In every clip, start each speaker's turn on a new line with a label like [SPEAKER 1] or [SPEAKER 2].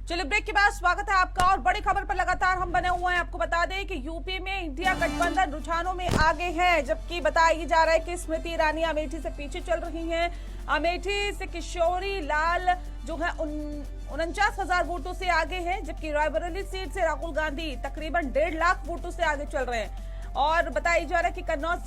[SPEAKER 1] चलिए ब्रेक के बाद स्वागत है आपका और बड़ी खबर पर लगातार हम बने हुए हैं। आपको बता दें कि यूपी में इंडिया गठबंधन रुझानों में आगे है, जबकि बताया जा रहा है कि स्मृति ईरानी अमेठी से पीछे चल रही हैं। अमेठी से किशोरी लाल जो है 49,000 वोटों से आगे है, जबकि रायबरेली सीट से राहुल गांधी तकरीबन 1.5 लाख वोटों से आगे चल रहे हैं। और बताया जा रहा है कि कन्नौज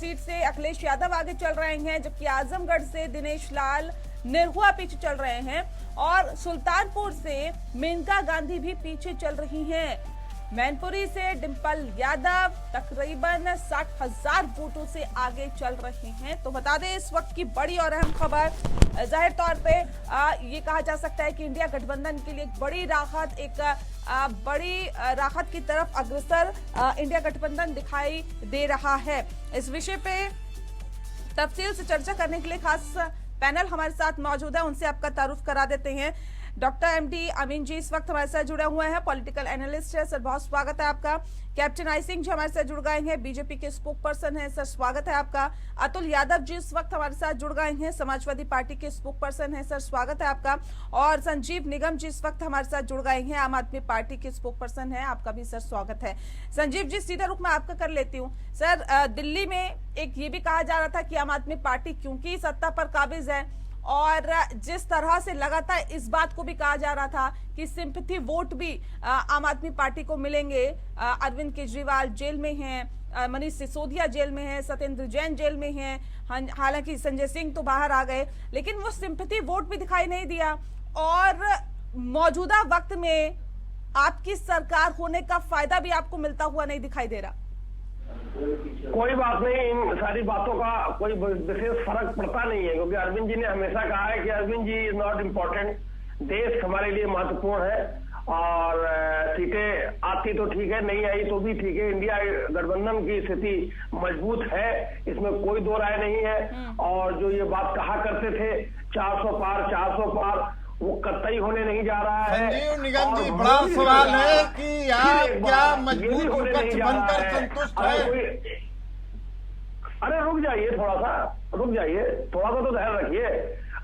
[SPEAKER 1] सीट से अखिलेश यादव आगे चल रहे हैं, जबकि आजमगढ़ से दिनेश लाल निरहुआ पीछे चल रहे हैं और सुल्तानपुर से मेनका गांधी भी पीछे चल रही हैं। मैनपुरी से डिंपल यादव तकरीबन 60,000 वोटों से आगे चल रही हैं। तो बता दें इस वक्त की बड़ी और अहम खबर, जाहिर तौर पे ये कहा जा सकता है कि इंडिया गठबंधन के लिए एक बड़ी राहत, बड़ी राहत की तरफ अग्रसर इंडिया गठबंधन दिखाई दे रहा है। इस विषय पे तफसील से चर्चा करने के लिए खास पैनल हमारे साथ मौजूद है, उनसे आपका तारुफ करा देते हैं। डॉक्टर एमडी अमीन जी इस वक्त हमारे साथ जुड़े हुए हैं, पॉलिटिकल एनालिस्ट है सर, बहुत स्वागत है आपका। कैप्टन आई सिंह जी हमारे साथ जुड़ गए हैं, बीजेपी के स्पोक पर्सन है सर, स्वागत है आपका। अतुल यादव जी इस वक्त हमारे साथ जुड़ गए हैं, समाजवादी पार्टी के स्पोक पर्सन है सर, स्वागत है आपका। और संजीव निगम जी इस वक्त हमारे साथ जुड़ गए हैं, आम आदमी पार्टी के स्पोक पर्सन है, आपका भी सर स्वागत है। संजीव जी सीधा रुख मैं आपका कर लेती हूँ सर। दिल्ली में एक ये भी कहा जा रहा था कि आम आदमी पार्टी क्योंकि सत्ता पर काबिज है और जिस तरह से लगातार इस बात को भी कहा जा रहा था कि सिंपैथी वोट भी आम आदमी पार्टी को मिलेंगे। अरविंद केजरीवाल जेल में हैं, मनीष सिसोदिया जेल में हैं, सत्येंद्र जैन जेल में हैं, हालांकि संजय सिंह तो बाहर आ गए, लेकिन वो सिंपैथी वोट भी दिखाई नहीं दिया। और मौजूदा वक्त में आपकी सरकार होने का फायदा भी आपको मिलता हुआ नहीं दिखाई दे रहा।
[SPEAKER 2] कोई बात नहीं, इन सारी बातों का कोई विशेष फर्क पड़ता नहीं है, क्योंकि अरविंद जी ने हमेशा कहा है कि Arvind ji is not important, देश हमारे लिए महत्वपूर्ण है। और सीटें आती तो ठीक है, नहीं आई तो भी ठीक है, इंडिया गठबंधन की स्थिति मजबूत है, इसमें कोई दो राय नहीं है। और जो ये बात कहा करते थे 400 पार वो कतई होने नहीं जा रहा है।
[SPEAKER 3] संजीव निगम जी, बड़ा सवाल है कि आप क्या मजबूत विपक्ष बनकर संतुष्ट हैं?
[SPEAKER 2] अरे रुक जाइए, थोड़ा सा तो धैर्य रखिए।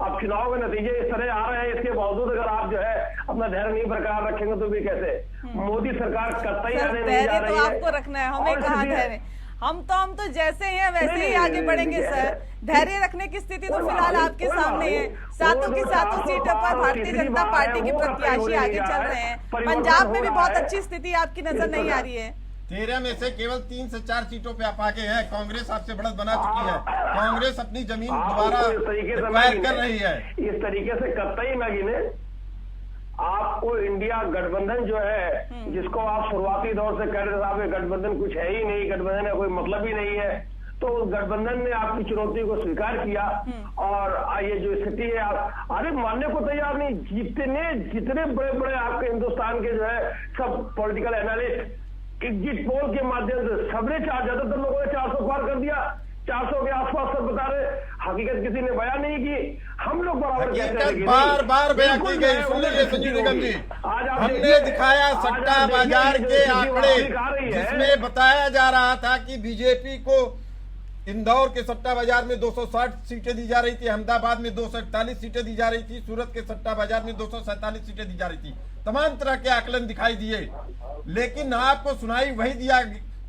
[SPEAKER 2] अब चुनाव के नतीजे इस तरह आ रहे हैं, इसके बावजूद अगर आप जो है अपना धैर्य नहीं बरकरार रखेंगे तो भी कैसे? मोदी सरकार कतई आने नहीं जा रही है।
[SPEAKER 1] आपको रखना है, हमें कहाँ धैर्य? हम तो जैसे हैं वैसे ही आगे बढ़ेंगे सर। धैर्य रखने की स्थिति तो फिलहाल आपके सामने है। सातों की सातों सीटों पर भारतीय जनता पार्टी के प्रत्याशी आगे चल रहे हैं। पंजाब में भी बहुत अच्छी स्थिति आपकी नजर नहीं आ रही है।
[SPEAKER 3] 13 में से केवल 3 से 4 सीटों पे आप आगे हैं। कांग्रेस आपसे बढ़त बना चुकी है, कांग्रेस अपनी जमीन दोबारा एक्वायर कर रही है।
[SPEAKER 2] इस तरीके से कतई न गिने। आपको इंडिया गठबंधन जो है, जिसको आप शुरुआती दौर से कह रहे थे साहब गठबंधन कुछ है ही नहीं, गठबंधन का कोई मतलब ही नहीं है, तो उस गठबंधन ने आपकी चुनौती को स्वीकार किया। और ये जो स्थिति है, आप अरे मानने को तैयार नहीं। जितने बड़े बड़े आपके हिंदुस्तान के जो है सब पॉलिटिकल एनालिस्ट एग्जिट पोल के माध्यम से सबने ज्यादातर लोगों ने 400 पार कर दिया, 400 के आसपास सब बता रहे। हकीकत किसी ने बयान नहीं की, हम लोग बराबर कहते हैं,
[SPEAKER 3] बार बार बयान की गई। सुन लीजिए संजीव निगम जी, हमने दिखाया सट्टा बाजार के आंकड़े, जिसमें बताया जा रहा था कि बीजेपी को इंदौर के सट्टा बाजार में 260 सीटें दी जा रही थी, अहमदाबाद में 248 सीटें दी जा रही थी, सूरत के सट्टा बाजार में 247 सीटें दी जा रही थी। तमाम तरह के आकलन दिखाई दिए, लेकिन आपको सुनाई वही दिया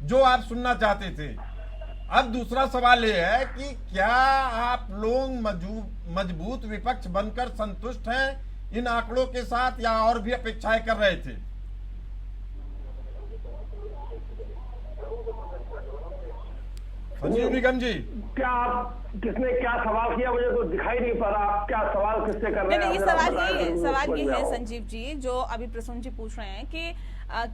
[SPEAKER 3] जो आप सुनना चाहते थे। अब दूसरा सवाल यह है कि क्या आप लोग मजबूत विपक्ष बनकर संतुष्ट हैं इन आंकड़ों के साथ, या और भी अपेक्षाएं कर रहे थे? संजीव निगम जी,
[SPEAKER 2] क्या किसने क्या सवाल किया मुझे तो दिखाई नहीं पड़ रहा। आप क्या सवाल किससे कर रहे हैं?
[SPEAKER 1] नहीं, सवाल ये है संजीव जी, जो अभी प्रसून जी पूछ रहे हैं कि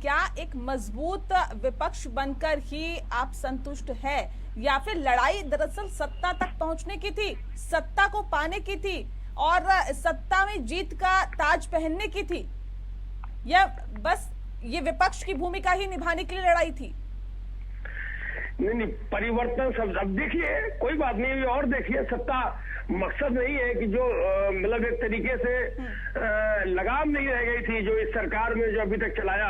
[SPEAKER 1] क्या एक मजबूत विपक्ष बनकर ही आप संतुष्ट है, या फिर लड़ाई दरअसल सत्ता तक पहुंचने की थी, सत्ता को पाने की थी और सत्ता में जीत का ताज पहनने की थी, या बस ये विपक्ष की भूमिका ही निभाने के लिए लड़ाई थी?
[SPEAKER 2] नहीं, परिवर्तन सब। अब देखिए, कोई बात नहीं, और देखिए, सत्ता मकसद नहीं है कि जो मतलब एक तरीके से लगाम नहीं रह गई थी जो इस सरकार में जो अभी तक चलाया,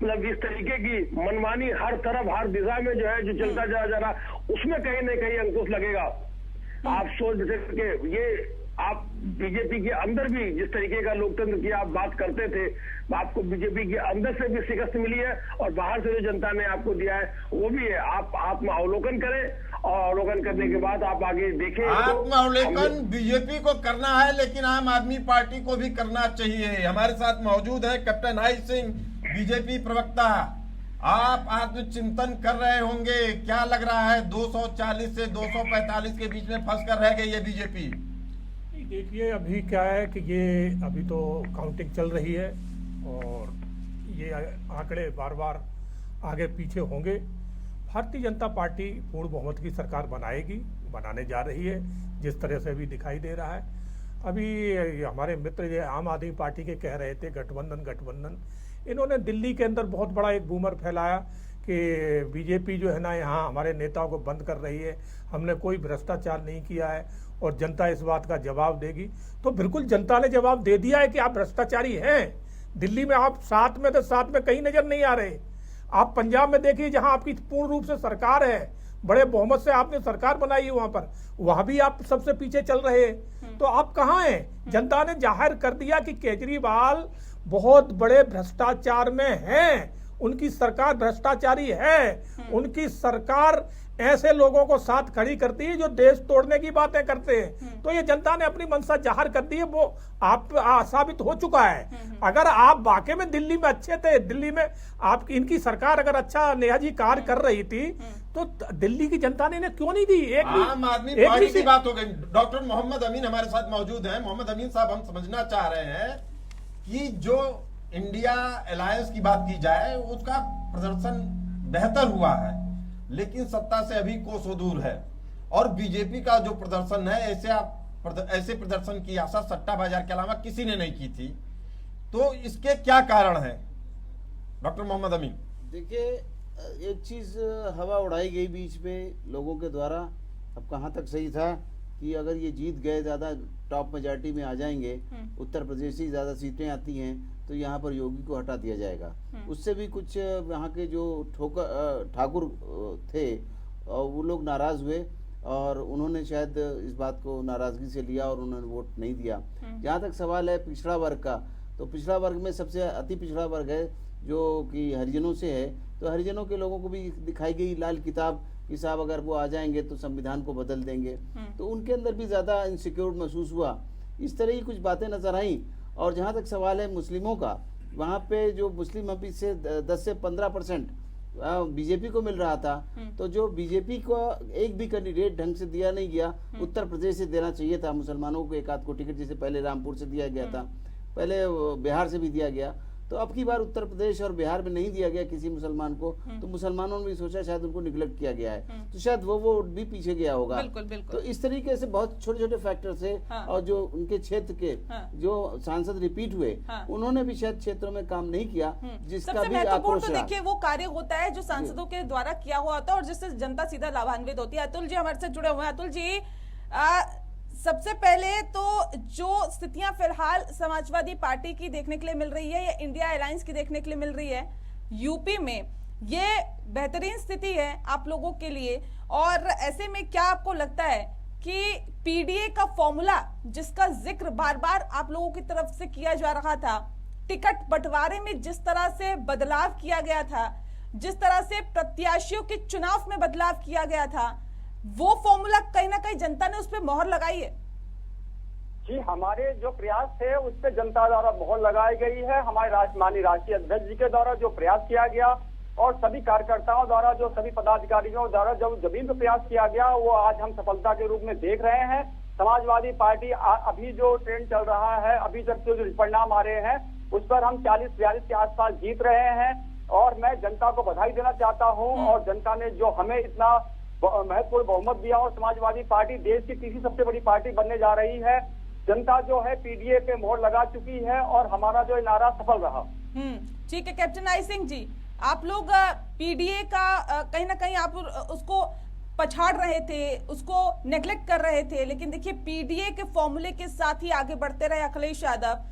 [SPEAKER 2] मतलब इस तरीके की मनमानी हर तरफ हर दिशा में जो है जो चलता जा रहा, उसमें कहीं न कहीं अंकुश लगेगा। आप सोच के ये आप बीजेपी के अंदर भी जिस तरीके का लोकतंत्र की आप बात करते थे, आपको बीजेपी के अंदर से भी शिकस्त मिली है और बाहर से जो जनता ने आपको दिया है वो भी है। आप आत्म अवलोकन करें और अवलोकन करने के बाद आप आगे देखें।
[SPEAKER 3] आत्म अवलोकन बीजेपी को करना है, लेकिन आम आदमी पार्टी को भी करना चाहिए। हमारे साथ मौजूद है कैप्टन आई सिंह, बीजेपी प्रवक्ता। आप आत्मचिंतन कर रहे होंगे, क्या लग रहा है 240 से 245 के बीच में फंस कर रह गई है बीजेपी?
[SPEAKER 4] देखिए अभी क्या है कि ये अभी तो काउंटिंग चल रही है और ये आंकड़े बार बार आगे पीछे होंगे। भारतीय जनता पार्टी पूर्ण बहुमत की सरकार बनाने जा रही है, जिस तरह से अभी दिखाई दे रहा है। अभी हमारे मित्र ये आम आदमी पार्टी के कह रहे थे गठबंधन, इन्होंने दिल्ली के अंदर बहुत बड़ा एक बूमर फैलाया कि बीजेपी जो है ना यहाँ हमारे नेताओं को बंद कर रही है, हमने कोई भ्रष्टाचार नहीं किया है और जनता इस बात का जवाब देगी। तो बिल्कुल जनता ने जवाब दे दिया है कि आप भ्रष्टाचारी हैं। दिल्ली में आप साथ में कहीं नजर नहीं आ रहे। आप पंजाब में देखिए जहां आपकी पूर्ण रूप से सरकार है, बड़े बहुमत से आपने सरकार बनाई है, वहां भी आप सबसे पीछे चल रहे हैं। तो आप कहां हैं? जनता ने जाहिर कर दिया कि केजरीवाल बहुत बड़े भ्रष्टाचार में हैं, उनकी सरकार भ्रष्टाचारी है, उनकी सरकार ऐसे लोगों को साथ खड़ी करती है जो देश तोड़ने की बातें करते हैं। तो ये जनता ने अपनी मंशा जाहिर कर दी है, वो आप साबित हो चुका है। अगर आप वाकई में दिल्ली में अच्छे थे, दिल्ली में आप इनकी सरकार अगर अच्छा नेहाजी कार्य कर रही थी तो दिल्ली की जनता ने इन्हें क्यों नहीं दी?
[SPEAKER 3] आम आदमी पार्टी की बात हो गई। डॉक्टर मोहम्मद अमीन हमारे साथ मौजूद हैं। मोहम्मद अमीन साहब, हम समझना चाह रहे हैं कि जो इंडिया अलायंस की बात की जाए उसका प्रदर्शन बेहतर हुआ है, लेकिन सत्ता से अभी कोसों दूर है। और बीजेपी का जो प्रदर्शन है, ऐसे प्रदर्शन की आशा सट्टा बाजार के अलावा किसी ने नहीं की थी। तो इसके क्या कारण है डॉक्टर मोहम्मद अमीन?
[SPEAKER 5] देखिए, एक चीज हवा उड़ाई गई बीच में लोगों के द्वारा। अब कहाँ तक सही था कि अगर ये जीत गए, ज्यादा टॉप मेजॉरिटी में आ जाएंगे, उत्तर प्रदेश से ज्यादा सीटें आती हैं तो यहाँ पर योगी को हटा दिया जाएगा। उससे भी कुछ यहाँ के जो ठाकुर थे वो लोग नाराज हुए और उन्होंने शायद इस बात को नाराजगी से लिया और उन्होंने वोट नहीं दिया। जहाँ तक सवाल है पिछड़ा वर्ग का, तो पिछड़ा वर्ग में सबसे अति पिछड़ा वर्ग है जो कि हरिजनों से है। तो हरिजनों के लोगों को भी दिखाई गई लाल किताब कि साहब अगर वो आ जाएंगे तो संविधान को बदल देंगे। तो उनके अंदर भी ज्यादा इनसिक्योर महसूस हुआ। इस तरह की कुछ बातें नजर आई। और जहाँ तक सवाल है मुस्लिमों का, वहाँ पे जो मुस्लिम अभी से 10 से 15% बीजेपी को मिल रहा था, तो जो बीजेपी को एक भी कैंडिडेट ढंग से दिया नहीं गया। उत्तर प्रदेश से देना चाहिए था मुसलमानों को एक आध को टिकट, जैसे पहले रामपुर से दिया गया था, पहले बिहार से भी दिया गया। तो अब की बार उत्तर प्रदेश और बिहार में नहीं दिया गया किसी मुसलमान को, तो मुसलमानों ने भी सोचा शायद उनको निगलेक्ट किया गया है, तो शायद वो वोट भी पीछे गया होगा।
[SPEAKER 1] बिल्कुल।
[SPEAKER 5] तो इस तरीके से बहुत छोटे छोटे फैक्टर थे। और जो उनके क्षेत्र के जो सांसद रिपीट हुए, उन्होंने भी शायद क्षेत्रों में काम नहीं किया, जिसका भी आक्रोश
[SPEAKER 1] तो देखिए वो कार्य होता है जो सांसदों के द्वारा किया हुआ होता है और जिससे जनता सीधा लाभान्वित होती है। अतुल जी हमारे साथ जुड़े हुए हैं। अतुल जी, सबसे पहले तो जो स्थितियां फिलहाल समाजवादी पार्टी की देखने के लिए मिल रही है या इंडिया अलायंस की देखने के लिए मिल रही है यूपी में, ये बेहतरीन स्थिति है आप लोगों के लिए। और ऐसे में क्या आपको लगता है कि पीडीए का फॉर्मूला जिसका जिक्र बार बार आप लोगों की तरफ से किया जा रहा था, टिकट बंटवारे में जिस तरह से बदलाव किया गया था, जिस तरह से प्रत्याशियों के चुनाव में बदलाव किया गया था, वो फॉर्मूला कहीं ना कहीं जनता ने उस पर मोहर लगाई है?
[SPEAKER 6] जी, हमारे जो प्रयास थे उस पर जनता द्वारा मोहर लगाई गई है। हमारे माननीय राष्ट्रीय अध्यक्ष जी के द्वारा जो प्रयास किया गया और सभी कार्यकर्ताओं द्वारा, जो सभी पदाधिकारियों द्वारा जो जमीन पर प्रयास किया गया, वो आज हम सफलता के रूप में देख रहे हैं। समाजवादी पार्टी अभी जो ट्रेंड चल रहा है, अभी तक जो परिणाम आ रहे हैं उस पर हम 40-42 के आसपास जीत रहे हैं। और मैं जनता को बधाई देना चाहता हूँ। और जनता ने जो हमें इतना महत्वपूर्ण बहुमत दिया और समाजवादी पार्टी देश की तीसरी सबसे बड़ी पार्टी बनने जा रही है। जनता जो है पीडीए पे मोहर लगा चुकी है और हमारा जो नारा सफल रहा।
[SPEAKER 1] ठीक है कैप्टन आई सिंह जी, आप लोग पीडीए का कहीं ना कहीं आप उसको पछाड़ रहे थे, उसको नेग्लेक्ट कर रहे थे, लेकिन देखिए पीडीए के फॉर्मूले के साथ ही आगे बढ़ते रहे अखिलेश यादव,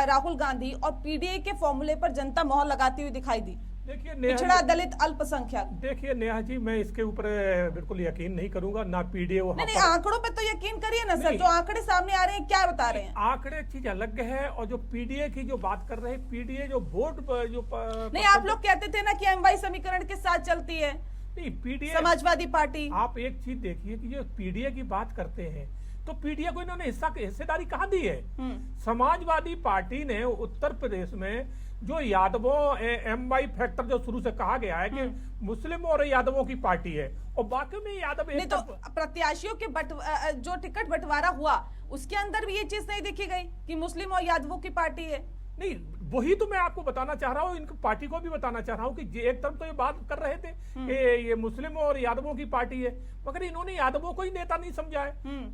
[SPEAKER 1] राहुल गांधी, और पीडीए के फॉर्मूले पर जनता मोहर लगाती हुई दिखाई दी।
[SPEAKER 4] देखिए
[SPEAKER 1] पिछड़ा दलित अल्पसंख्यक।
[SPEAKER 4] देखिए नेहा जी, मैं इसके ऊपर बिल्कुल यकीन नहीं करूंगा, ना पीडीए
[SPEAKER 1] नहीं, आंकड़ों पे तो यकीन करिए ना सर, जो आंकड़े सामने आ रहे हैं क्या बता रहे हैं?
[SPEAKER 4] आंकड़े चीज अलग है, और जो पीडीए की जो बात कर रहे हैं, पीडीए जो वोट जो
[SPEAKER 1] नहीं, आप लोग कहते थे ना कि एमवाई समीकरण के साथ चलती है
[SPEAKER 4] नहीं पीडीए,
[SPEAKER 1] समाजवादी पार्टी।
[SPEAKER 4] आप एक चीज देखिए कि जो पीडीए की बात करते हैं, तो पीडीए को इन्होंने हिस्सेदारी कहाँ दी है? समाजवादी पार्टी ने उत्तर प्रदेश में जो यादवों एमवाई फैक्टर जो शुरू से कहा गया है कि मुस्लिम और यादवों की पार्टी है, और बाकी में यादव
[SPEAKER 1] नहीं, तो प्रत्याशियों के जो टिकट बंटवारा हुआ उसके अंदर भी ये चीज नहीं देखी गई कि मुस्लिम और यादवों की पार्टी है।
[SPEAKER 4] नहीं, वही तो मैं आपको बताना चाह रहा हूँ, इनकी पार्टी को भी बताना चाह रहा हूँ कि एक तरफ तो ये बात कर रहे थे कि ये मुस्लिम और यादवों की पार्टी है, मगर इन्होंने यादवों को ही नेता नहीं समझा है।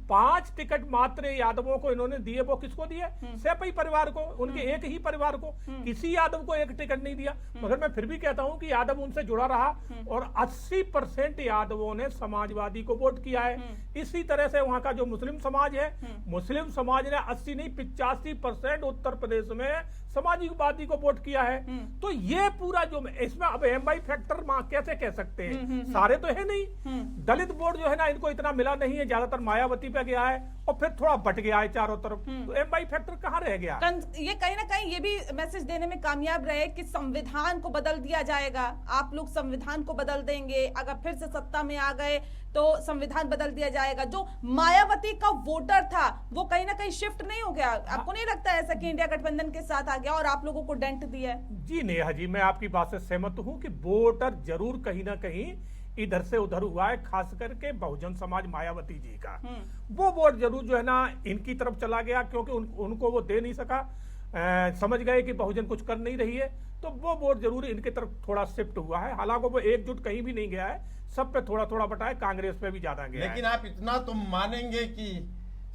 [SPEAKER 4] 5 टिकट मात्र यादवों को इन्होंने दिए, वो किसको दिए? सैपई परिवार को, उनके एक ही परिवार को, किसी यादव को एक टिकट नहीं दिया। मगर मैं फिर भी कहता हूँ कि यादव उनसे जुड़ा रहा, और 80% यादवों ने समाजवादी को वोट किया है। इसी तरह से वहां का जो मुस्लिम समाज है, मुस्लिम समाज ने 80 नहीं 85% उत्तर प्रदेश में समाजवादी को वोट किया है। तो ये पूरा जो इसमें अब एमवाई फैक्टर कैसे कह सकते हैं? सारे तो है नहीं, दलित वोट जो है ना, इनको इतना मिला नहीं है, ज्यादातर मायावती पे गया है, और फिर थोड़ा बट गया है चारों तरफ। तो एमवाई फैक्टर कहाँ रह गया?
[SPEAKER 1] ये कहीं ना कहीं ये भी मैसेज देने में कामयाब रहे कि संविधान को बदल दिया जाएगा, आप लोग संविधान को बदल देंगे, अगर फिर से सत्ता में आ गए तो संविधान बदल दिया जाएगा। जो मायावती का वोटर था वो कहीं ना कहीं शिफ्ट नहीं हो गया? आपको नहीं लगता ऐसा कि इंडिया गठबंधन के साथ आ गया और आप लोगों को डेंट दिया है?
[SPEAKER 4] जी नेहा जी, मैं आपकी बात से सहमत हूं कि वोटर जरूर कहीं ना कहीं इधर से उधर हुआ है, खास करके बहुजन समाज मायावती जी का वो वोट जरूर जो है ना इनकी तरफ चला गया, क्योंकि उनको वो दे नहीं सका। समझ गए कि बहुजन कुछ कर नहीं रही है, तो वो वोट जरूर इनकी तरफ थोड़ा शिफ्ट हुआ है। हालांकि वो एकजुट कहीं भी नहीं गया है, सब पे थोड़ा थोड़ा बटा है, कांग्रेस पे भी ज्यादा गया।
[SPEAKER 3] लेकिन आप इतना तो मानेंगे कि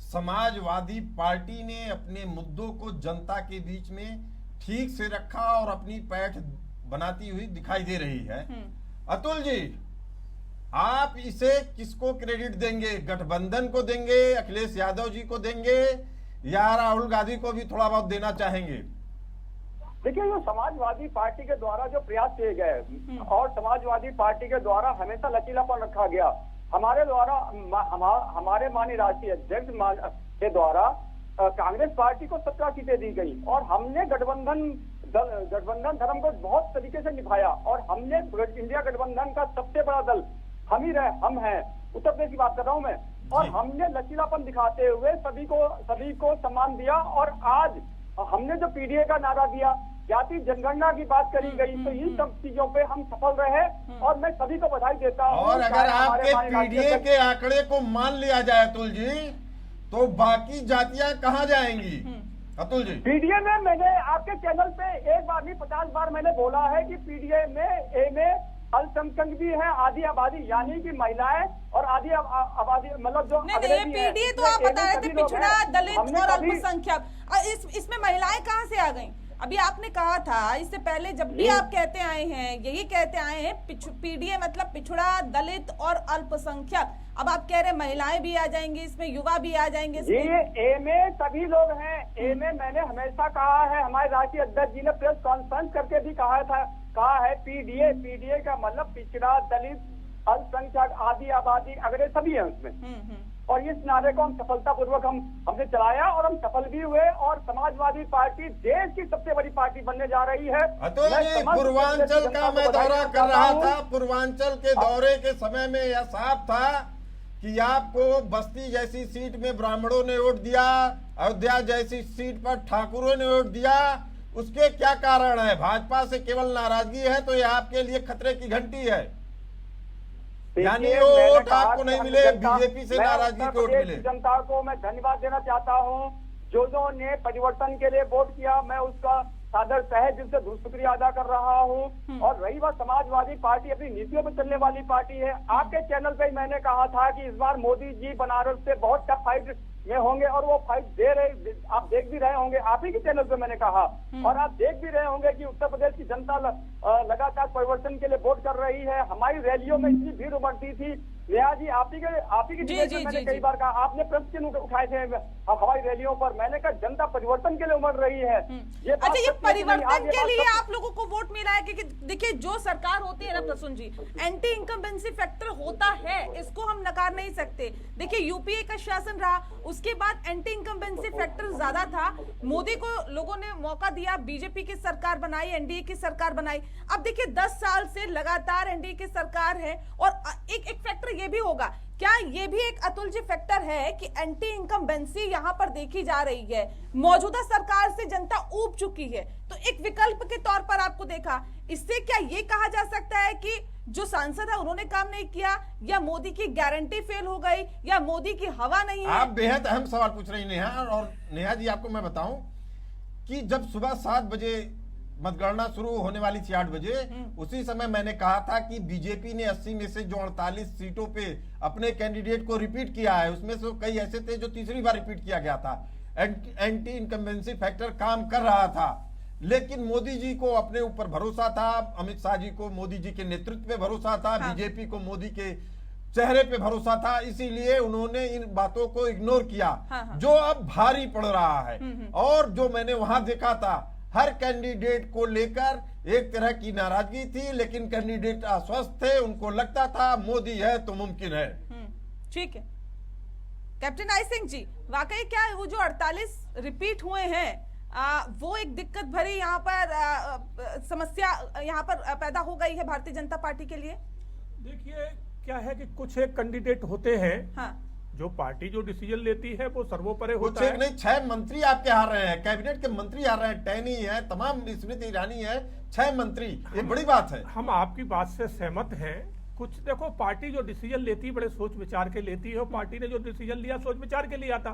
[SPEAKER 3] समाजवादी पार्टी ने अपने मुद्दों को जनता के बीच में ठीक से रखा और अपनी पैठ बनाती हुई दिखाई दे रही है। अतुल जी, आप इसे किसको क्रेडिट देंगे? गठबंधन को देंगे, अखिलेश यादव जी को देंगे, या राहुल गांधी को भी थोड़ा बहुत देना चाहेंगे?
[SPEAKER 6] देखिए, जो समाजवादी पार्टी के द्वारा जो प्रयास किए गए और समाजवादी पार्टी के द्वारा हमेशा लचीलापन रखा गया, हमारे द्वारा हमारे माननीय राष्ट्रीय अध्यक्ष के द्वारा कांग्रेस पार्टी को 17 सीटें दी गई, और हमने गठबंधन धर्म को बहुत तरीके से निभाया, और हमने इंडिया गठबंधन का सबसे बड़ा दल हम ही रहे, हम हैं, उत्तर प्रदेश की बात कर रहा हूं मैं, और हमने लचीलापन दिखाते हुए सभी को सम्मान दिया। और आज हमने जो पीडीए का नारा दिया, जाति जनगणना की बात करी गई, तो इन सब चीजों पे हम सफल रहे, और मैं सभी को बधाई देता हूँ।
[SPEAKER 3] और अगर आपके पीडीए के आंकड़े को मान लिया जाए अतुल जी, तो बाकी जातियां कहाँ जाएंगी? अतुल जी,
[SPEAKER 6] पीडीए में मैंने आपके चैनल पे एक बार नहीं 50 बार मैंने बोला है कि पीडीए में अल्पसंख्यक भी है, आधी आबादी, यानी कि महिलाएं और आधी आबादी, मतलब जो
[SPEAKER 1] नहीं, पीडीए तो आप बता रहे थे पिछड़ा, दलित और अल्पसंख्यक, इसमें महिलाएं कहाँ से आ गई? अभी आपने कहा था, इससे पहले जब भी आप कहते आए हैं, यही कहते आए हैं पीडीए मतलब पिछड़ा, दलित और अल्पसंख्यक, अब आप कह रहे हैं महिलाएं भी आ जाएंगी इसमें, युवा भी आ जाएंगे इसमें।
[SPEAKER 6] ये ए में सभी लोग हैं, ए में मैंने हमेशा कहा है, हमारे राष्ट्रीय अध्यक्ष जी ने प्रेस कॉन्फ्रेंस करके भी कहा है पीडीए का मतलब पिछड़ा, दलित, अल्पसंख्यक, आदि आबादी, अगले सभी है उसमें। और इस नारे को हम सफलतापूर्वक हमने चलाया, और हम सफल भी हुए, और समाजवादी पार्टी देश की सबसे बड़ी पार्टी बनने जा रही है।
[SPEAKER 3] अतुल जी, पूर्वांचल का मैं दौरा कर रहा था, पूर्वांचल के दौरे के समय में यह साफ था कि आपको बस्ती जैसी सीट में ब्राह्मणों ने वोट दिया, अयोध्या जैसी सीट पर ठाकुरों ने वोट दिया, उसके क्या कारण है? भाजपा से केवल नाराजगी है तो यह आपके लिए खतरे की घंटी है, यानी वो वोट आपको नहीं मिले, बीजेपी से नाराजगी के वोट मिले।
[SPEAKER 6] जनता को मैं धन्यवाद देना चाहता हूँ, जो ने परिवर्तन के लिए वोट किया, मैं उसका सादर तहे दिल से शुक्रिया अदा कर रहा हूँ। और रही बात, समाजवादी पार्टी अपनी नीतियों पर चलने वाली पार्टी है। आपके चैनल पे मैंने कहा था कि इस बार मोदी जी बनारस से बहुत टफ फाइट में होंगे, और वो फाइट दे रहे, आप देख भी रहे होंगे, आप ही के चैनल पे मैंने कहा, और आप देख भी रहे होंगे कि उत्तर प्रदेश की जनता लगातार परिवर्तन के लिए वोट कर रही है। हमारी रैलियों में इतनी भीड़ उमड़ती थी, नेहा जी, आप ही के जिले से मैंने कई बार कहा, आपने प्रश्न चिन्ह उठाए थे हवाई रैलियों पर, मैंने कहा जनता परिवर्तन के लिए उमड़ रही है।
[SPEAKER 1] अच्छा, ये परिवर्तन के लिए आप लोगों को वोट मिला है कि देखिए जो सरकार होती है ना प्रसून जी, एंटी इनकम्बेंसी फैक्टर होता है, इसको हम नकार नहीं सकते। देखिए यूपीए का शासन रहा, उसके बाद एंटी इनकम्बेंसी फैक्टर ज्यादा था, मोदी को लोगों ने मौका दिया, बीजेपी की सरकार बनाई, एनडीए की सरकार बनाई। अब देखिए 10 साल से लगातार एनडीए की सरकार है, और एक फैक्टर ये भी होगा, क्या ये भी एक अतुल जी फैक्टर है कि एंटी इनकम्बेंसी यहां पर देखी जा रही है, मौजूदा सरकार से जनता ऊब चुकी है, तो एक विकल्प के तौर पर आपको देखा, इससे क्या ये कहा जा सकता है कि जो सांसद है उन्होंने काम नहीं किया, या मोदी की गारंटी फेल हो गई, या मोदी की हवा नहीं है?
[SPEAKER 3] आप बेहद अहम सवाल पूछ रही नेहा। और नेहा जी, आपको मैं बताऊं कि जब सुबह 7 बजे मतगणना शुरू होने वाली थी 8 बजे, उसी समय मैंने कहा था कि बीजेपी ने 80 में से जो 48 सीटों पे अपने कैंडिडेट को रिपीट किया है, उसमें से कई ऐसे थे जो तीसरी बार रिपीट किया गया था। एंटी इनकम्बेंसी फैक्टर काम कर रहा था, लेकिन मोदी जी को अपने ऊपर भरोसा था, अमित शाह जी को मोदी जी के नेतृत्व पे भरोसा था, बीजेपी को मोदी के चेहरे पे भरोसा था, इसीलिए उन्होंने इन बातों को इग्नोर किया, जो अब भारी पड़ रहा है। और जो मैंने वहां देखा था, हर कैंडिडेट को लेकर एक तरह की नाराजगी थी, लेकिन कैंडिडेट आश्वस्त थे, उनको लगता था मोदी है तो मुमकिन है।
[SPEAKER 1] ठीक है कैप्टन आई सिंह जी, वाकई क्या वो जो 48 रिपीट हुए हैं, वो एक दिक्कत भरी यहाँ पर समस्या यहाँ पर पैदा हो गई है भारतीय जनता पार्टी के लिए?
[SPEAKER 4] देखिए क्या है कि कुछ एक कैंडिडेट होते हैं,
[SPEAKER 1] हाँ, जो
[SPEAKER 4] पार्टी जो डिसीजन लेती है वो सर्वोपरि होता
[SPEAKER 3] कुछ
[SPEAKER 4] है।
[SPEAKER 3] नहीं, 6 मंत्री आपके हार रहे हैं, कैबिनेट के मंत्री हार रहे हैं, टैनी है, तमाम स्मृति ईरानी है, 6 मंत्री, ये बड़ी बात है।
[SPEAKER 4] हम आपकी बात से सहमत हैं। कुछ देखो, पार्टी जो डिसीजन लेती है बड़े सोच विचार के लेती है, और पार्टी ने जो डिसीजन लिया सोच विचार के लिया था।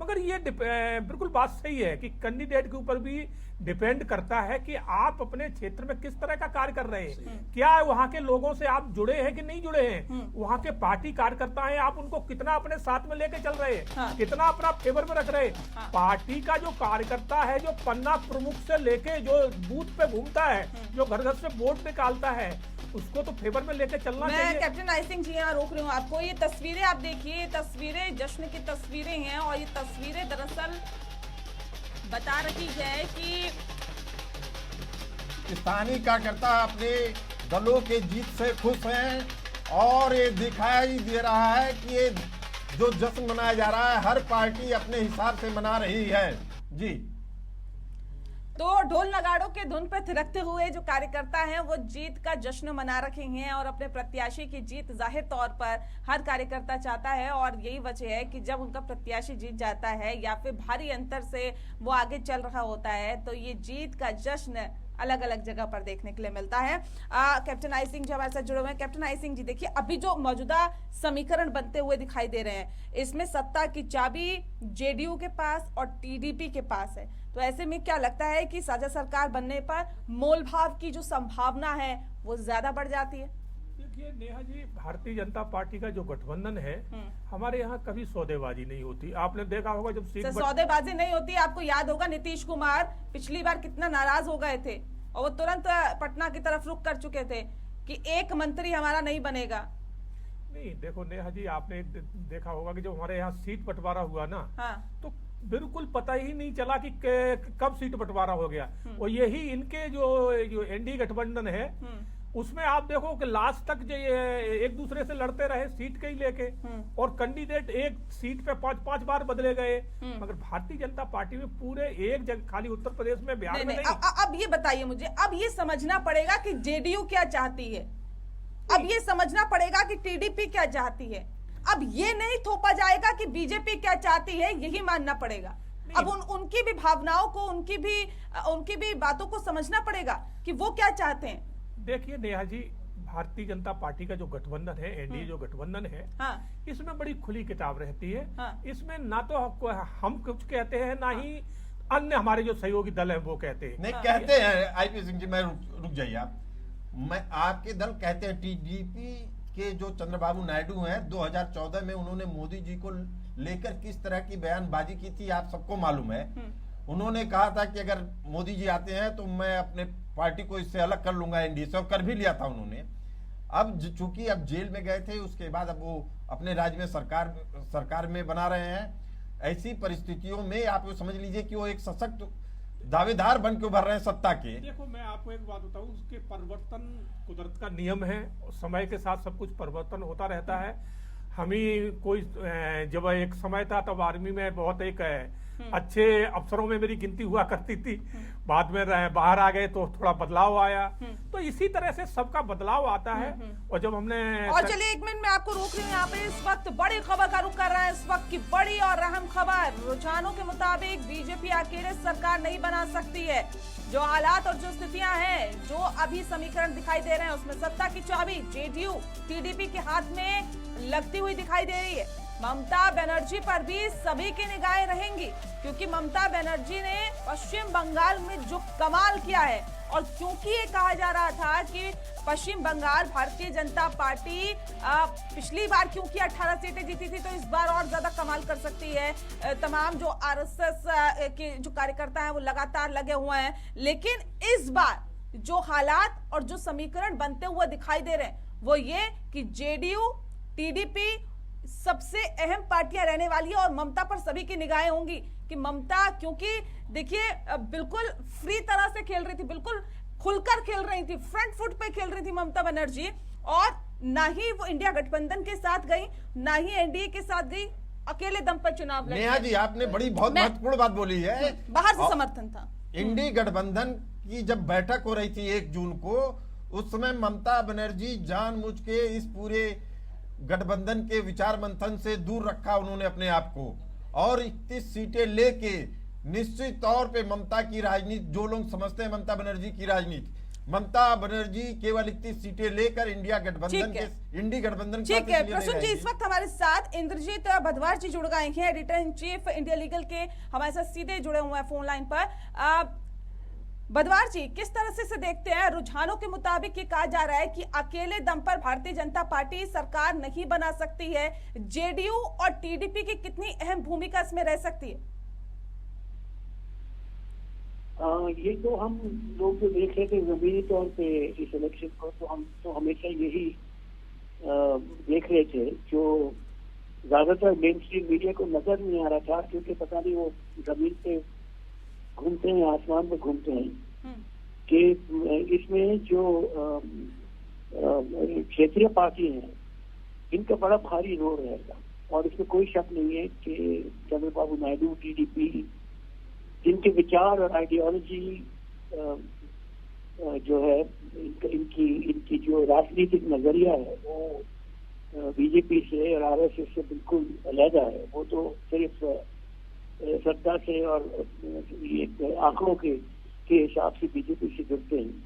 [SPEAKER 4] मगर ये बिल्कुल बात सही है कि कैंडिडेट के ऊपर भी डिपेंड करता है कि आप अपने क्षेत्र में किस तरह का कार्य कर रहे हैं, क्या वहाँ के लोगों से आप जुड़े हैं कि नहीं जुड़े हैं, वहाँ के पार्टी कार्यकर्ता हैं, आप उनको कितना अपने साथ में लेके चल रहे हैं, कितना अपना फेवर में रख रहे हैं। पार्टी का जो कार्यकर्ता है, जो पन्ना प्रमुख से लेके जो बूथ पे घूमता है, जो घर घर से वोट निकालता है, उसको तो फेवर में लेके चलना चाहिए।
[SPEAKER 1] मैं कैप्टन आई सिंह जी यहाँ रोक रही हूँ आपको। ये तस्वीरें आप देखिए, ये तस्वीरें जश्न की तस्वीरें हैं, और ये तस्वीरें दरअसल बता रही है कि
[SPEAKER 3] स्थानीय कार्यकर्ता अपने दलों के जीत से खुश हैं, और ये दिखाई दे रहा है कि ये जो जश्न मनाया जा रहा है, हर पार्टी अपने हिसाब से मना रही है। जी,
[SPEAKER 1] तो ढोल नगाड़ों के धुन पर थिरकते हुए जो कार्यकर्ता हैं वो जीत का जश्न मना रखे हैं, और अपने प्रत्याशी की जीत जाहिर तौर पर हर कार्यकर्ता चाहता है, और यही वजह है कि जब उनका प्रत्याशी जीत जाता है या फिर भारी अंतर से वो आगे चल रहा होता है, तो ये जीत का जश्न अलग अलग जगह पर देखने के लिए मिलता है। कैप्टन आई सिंह जी हमारे साथ जुड़े हुए हैं। कैप्टन आई सिंह जी, देखिए अभी जो मौजूदा समीकरण बनते हुए दिखाई दे रहे हैं, इसमें सत्ता की चाबी जेडीयू के पास और टीडीपी के पास है, तो ऐसे में क्या लगता है कि साझा सरकार बनने पर मोल भाव की जो संभावना है वो ज्यादा बढ़ जाती है?
[SPEAKER 4] देखिए नेहा जी, भारतीय जनता पार्टी का जो गठबंधन है, हमारे यहाँ कभी सौदेबाजी नहीं होती। आपने देखा होगा जब सीट
[SPEAKER 1] सौदेबाजी नहीं होती, आपको याद होगा नीतीश कुमार पिछली बार कितना नाराज हो गए थे, और वो तुरंत पटना की तरफ रुख कर चुके थे कि एक मंत्री हमारा नहीं बनेगा।
[SPEAKER 4] नहीं, देखो नेहा जी, आपने देखा होगा कि जब हमारे यहाँ सीट बंटवारा हुआ ना, तो बिल्कुल पता ही नहीं चला कि कब सीट बंटवारा हो गया। और यही इनके जो एनडीए गठबंधन है, उसमें आप देखो कि लास्ट तक जो एक दूसरे से लड़ते रहे सीट के ही लेके, और कैंडिडेट एक सीट पे 5-5 बार बदले गए। मगर भारतीय जनता पार्टी में पूरे एक जगह, खाली उत्तर प्रदेश में, बिहार में नहीं।
[SPEAKER 1] अब ये बताइए मुझे, अब ये समझना पड़ेगा कि जेडीयू क्या चाहती है, अब ये समझना पड़ेगा कि टीडीपी क्या चाहती है, अब ये नहीं थोपा जाएगा कि बीजेपी क्या चाहती है, यही मानना पड़ेगा। अब उनकी भी भावनाओं को, उनकी भी बातों को समझना पड़ेगा कि वो क्या चाहते हैं।
[SPEAKER 4] देखिए नेहा जी, भारतीय जनता पार्टी का जो गठबंधन है, एनडीए जो गठबंधन है, इसमें बड़ी खुली किताब रहती है। इसमें ना तो हम कुछ कहते हैं, ना ही अन्य हमारे जो सहयोगी दल है वो कहते हैं।
[SPEAKER 3] नहीं कहते हैं आईपी सिंह जी, मैं रुक जाइए आप, मैं आपके दल कहते हैं, टीडीपी के जो चंद्रबाबू नायडू हैं, 2014 में उन्होंने मोदी जी को लेकर किस तरह की बयानबाजी की थी आप सबको मालूम है। उन्होंने कहा था कि अगर मोदी जी आते हैं तो मैं अपने पार्टी को इससे अलग कर लूंगा एनडीए से, और कर भी लिया था उन्होंने। अब चूंकि अब जेल में गए थे, उसके बाद अब वो अपने राज्य में सरकार में बना रहे हैं। ऐसी परिस्थितियों में आप ये समझ लीजिए कि वो एक सशक्त दावेदार बन के उभर रहे हैं सत्ता के।
[SPEAKER 4] देखो, मैं आपको एक बात बताऊं, उसके परिवर्तन कुदरत का नियम है, समय के साथ सब कुछ परिवर्तन होता रहता है। हम ही कोई जब एक समय था तब आर्मी में बहुत एक अच्छे अफसरों में मेरी गिनती हुआ करती थी, बाद में बाहर आ गए तो थोड़ा बदलाव आया। तो इसी तरह से सबका बदलाव आता है। और जब हमने
[SPEAKER 1] और चलिए एक मिनट में आपको रोक रही हूँ यहाँ पे। इस वक्त बड़ी खबर का रुख कर रहा है, इस वक्त की बड़ी और अहम खबर। रुझानों के मुताबिक बीजेपी अकेले सरकार नहीं बना सकती है। जो हालात और जो स्थितियां हैं, जो अभी समीकरण दिखाई दे रहे हैं, उसमें सत्ता की चाबी जेडीयू टीडीपी के हाथ में लगती हुई दिखाई दे रही है। ममता बनर्जी पर भी सभी की निगाहें रहेंगी, क्योंकि ममता बनर्जी ने पश्चिम बंगाल में जो कमाल किया है, और क्योंकि ये कहा जा रहा था कि पश्चिम बंगाल भारतीय जनता पार्टी पिछली बार क्योंकि 18 सीटें जीती थी, तो इस बार और ज्यादा कमाल कर सकती है। तमाम जो आरएसएस के जो कार्यकर्ता हैं वो लगातार लगे हुए हैं, लेकिन इस बार जो हालात और जो समीकरण बनते हुए दिखाई दे रहे हैं वो ये कि जेडीयू टीडीपी सबसे अहम पार्टियां रहने वाली है, और ममता पर सभी की निगाहें होंगी कि ममता, क्योंकि देखिए बिल्कुल फ्री तरह से खेल रही थी, बिल्कुल खुलकर खेल रही थी, फ्रंट फुट पे खेल रही थी ममता बनर्जी, और ना ही वो इंडिया गठबंधन के साथ गई, ना ही एनडीए के साथ गई, अकेले दम पर चुनाव लड़ी।
[SPEAKER 3] नेहा जी, आपने बड़ी बहुत महत्वपूर्ण बात बोली है।
[SPEAKER 1] बाहर से समर्थन था।
[SPEAKER 3] इंडी गठबंधन की जब बैठक हो रही थी 1 जून को, उस समय ममता बनर्जी जानबूझ के इस पूरे गठबंधन के विचार मंथन से दूर रखा उन्होंने अपने आप को, और 31 सीटें लेके निश्चित तौर पे ममता की राजनीति, जो लोग समझते हैं ममता बनर्जी की राजनीति, ममता बनर्जी केवल 31 सीटें लेकर इंडी गठबंधन
[SPEAKER 1] ठीक है। प्रसून जी, इस वक्त हमारे साथ इंद्रजीत भदवार जी जुड़ गए हैं, editor in chief India legal के, हमारे साथ सीधे जुड़े हुए हैं फोन लाइन पर। भदवार जी, किस तरह से देखते हैं? रुझानों के मुताबिक ये कहा जा रहा है कि अकेले दम पर भारतीय जनता पार्टी सरकार नहीं बना सकती है, जेडीयू और टीडीपी की कितनी अहम भूमिका इसमें रह सकती है?
[SPEAKER 7] ये तो हम लोग जो देख रहे थे जमीनी तौर पे इस इलेक्शन को, तो हम तो हमेशा यही देख रहे थे, जो ज्यादातर मेन स्ट्रीम मीडिया को नजर नहीं आ रहा था, क्योंकि पता नहीं वो जमीन पे घूमते हैं, आसमान पे घूमते हैं, कि इसमें जो क्षेत्रीय पार्टी हैं इनका बड़ा भारी रोल रहेगा। और इसमें कोई शक नहीं है कि चंद्रबाबू नायडू, टीडीपी, जिनके विचार और आइडियोलॉजी जो है, इनकी जो राजनीतिक नजरिया है वो बीजेपी से और आरएसएस से बिल्कुल अलग है। वो तो सिर्फ सत्ता से और ये आंकड़ों के हिसाब से बीजेपी से जुड़ते हैं।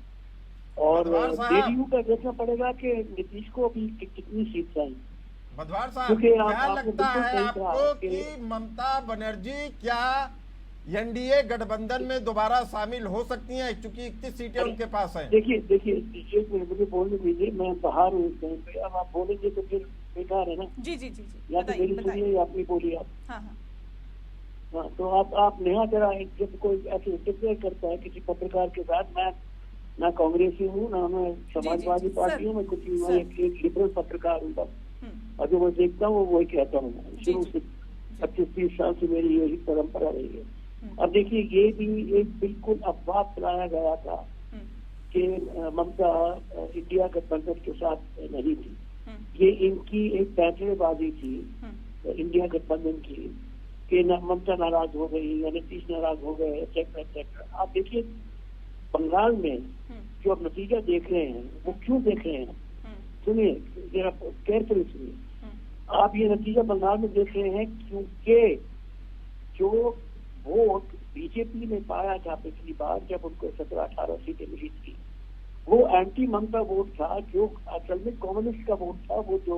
[SPEAKER 7] और जेडीयू का देखना पड़ेगा कि नीतीश को अभी कितनी सीट आएंगी।
[SPEAKER 3] भदवार साहब, क्या लगता है आपको कि ममता बनर्जी क्या एनडीए गठबंधन में दोबारा शामिल हो सकती हैं, क्योंकि 31 सीटें उनके पास हैं?
[SPEAKER 7] देखिए मुझे बोलने दीजिए, मैं बाहर हूँ इस टाइम पे। अब आप बोलेंगे तो फिर बेकार है ना।
[SPEAKER 1] जी,
[SPEAKER 7] या तो मेरी सुनिए या अपनी बोलिए आप। हाँ, तो आप नेहा जरा, जब कोई ऐसे इंटरफेयर करता है किसी पत्रकार के साथ, मैं ना कांग्रेसी हूँ, ना मैं समाजवादी पार्टी हूँ, मैं कुछ एक लिबरल पत्रकार हूँ बस। और जो मैं देखता हूँ वही कहता हूँ। शुरू से 25-30 साल से मेरी यही परंपरा रही है। अब देखिए, ये भी एक बिल्कुल अफवाह फैलाया गया था कि ममता इंडिया गठबंधन के साथ नहीं थी। ये इनकी एक पैंतरेबाजी थी इंडिया गठबंधन की, कि ममता नाराज हो गई या नीतीश नाराज हो गए, एक्सेट्रा एक्सेट्रा। आप देखिए, बंगाल में जो आप नतीजा देख रहे हैं वो क्यों देख रहे हैं, सुनिए जरा केयरफुली सुनिए। आप ये नतीजा बंगाल में देख रहे हैं क्योंकि जो वोट बीजेपी ने पाया था पिछली बार जब उनको 17-18 सीटें मिली थी, वो एंटी ममता वोट था, जो असल में कम्युनिस्ट का वोट था, वो जो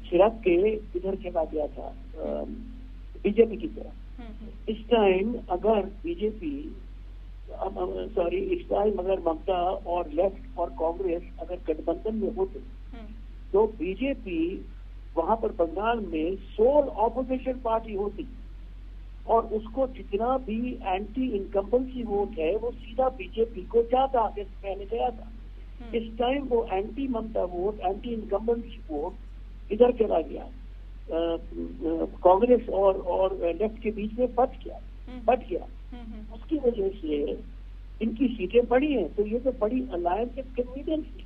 [SPEAKER 7] छिड़क के इधर चला गया था बीजेपी की तरफ। इस टाइम अगर बीजेपी इस टाइम अगर ममता और लेफ्ट और कांग्रेस अगर गठबंधन में होते तो बीजेपी वहां पर बंगाल में सोल ऑपोजिशन पार्टी होती, और उसको जितना भी एंटी इनकम्बेंसी वोट है वो सीधा बीजेपी को जाता, जैसे पहले गया था। इस टाइम वो एंटी ममता वोट, एंटी इनकम्बेंसी वोट इधर चला गया, कांग्रेस और लेफ्ट के बीच में बट गया। उसकी वजह से इनकी सीटें बढ़ी हैं। तो ये तो बड़ी अलायंस ऑफ कन्वीनियंस थी।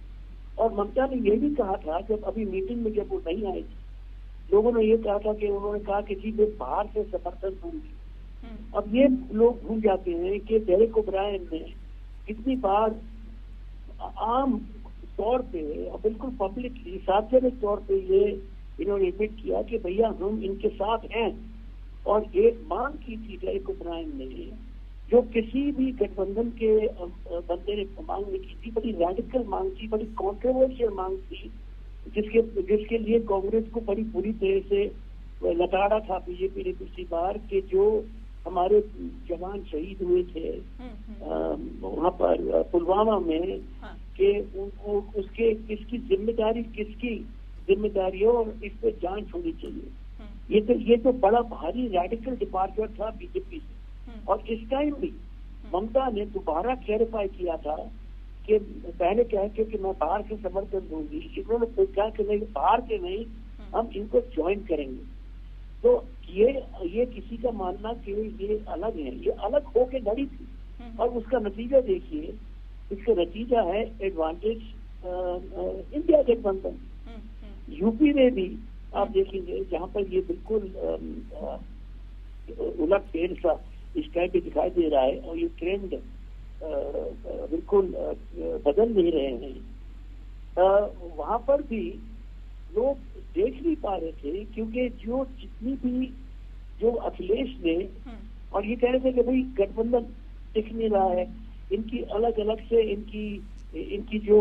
[SPEAKER 7] और ममता ने ये भी कहा था, जब अभी मीटिंग में जब वो नहीं आई थी, लोगों ने ये कहा था कि उन्होंने कहा कि जी मैं बाहर से समर्थन दूंगी। अब ये लोग भूल जाते हैं कि डेरेक ओब्रायन ने कितनी बार आम तौर पे और बिल्कुल पब्लिकली सार्वजनिक तौर पे ये इन्होंने एडमिट किया कि भैया हम इनके साथ हैं। और एक मांग की थी डेरेक ओब्रायन ने, जो किसी भी गठबंधन के बंदे ने मांग नहीं की थी, बड़ी रेडिकल मांग थी, बड़ी कॉन्ट्रोवर्शियल मांग थी, जिसके लिए कांग्रेस को बड़ी बुरी तरह से लताड़ा था बीजेपी ने पिछली बार कि जो हमारे जवान शहीद हुए थे वहाँ पर पुलवामा में, कि उसके किसकी जिम्मेदारी हो और इस पे जांच होनी चाहिए। ये तो बड़ा भारी रेडिकल डिपार्चर था बीजेपी से। और इस टाइम भी ममता ने दोबारा क्लैरिफाई किया था कि पहले कह के कि मैं बाहर से समर्थन दूंगी, इन्होंने कहा कि नहीं, बाहर से नहीं, हम इनको ज्वाइन करेंगे। तो ये किसी का मानना कि ये अलग है, ये अलग होके लड़ी थी। और उसका नतीजा देखिए, इसका नतीजा है एडवांटेज इंडिया गठबंधन। यूपी में भी आप देखेंगे जहां पर ये बिल्कुल उलट फेर सा इस टाइम पे दिखाई दे रहा है और ये ट्रेंड बिल्कुल बदल नहीं रहे हैं। वहां पर भी लोग देख नहीं पा रहे थे, क्योंकि जो अखिलेश ने, और ये कह रहे थे कि भाई गठबंधन दिख नहीं रहा है, इनकी अलग अलग से इनकी जो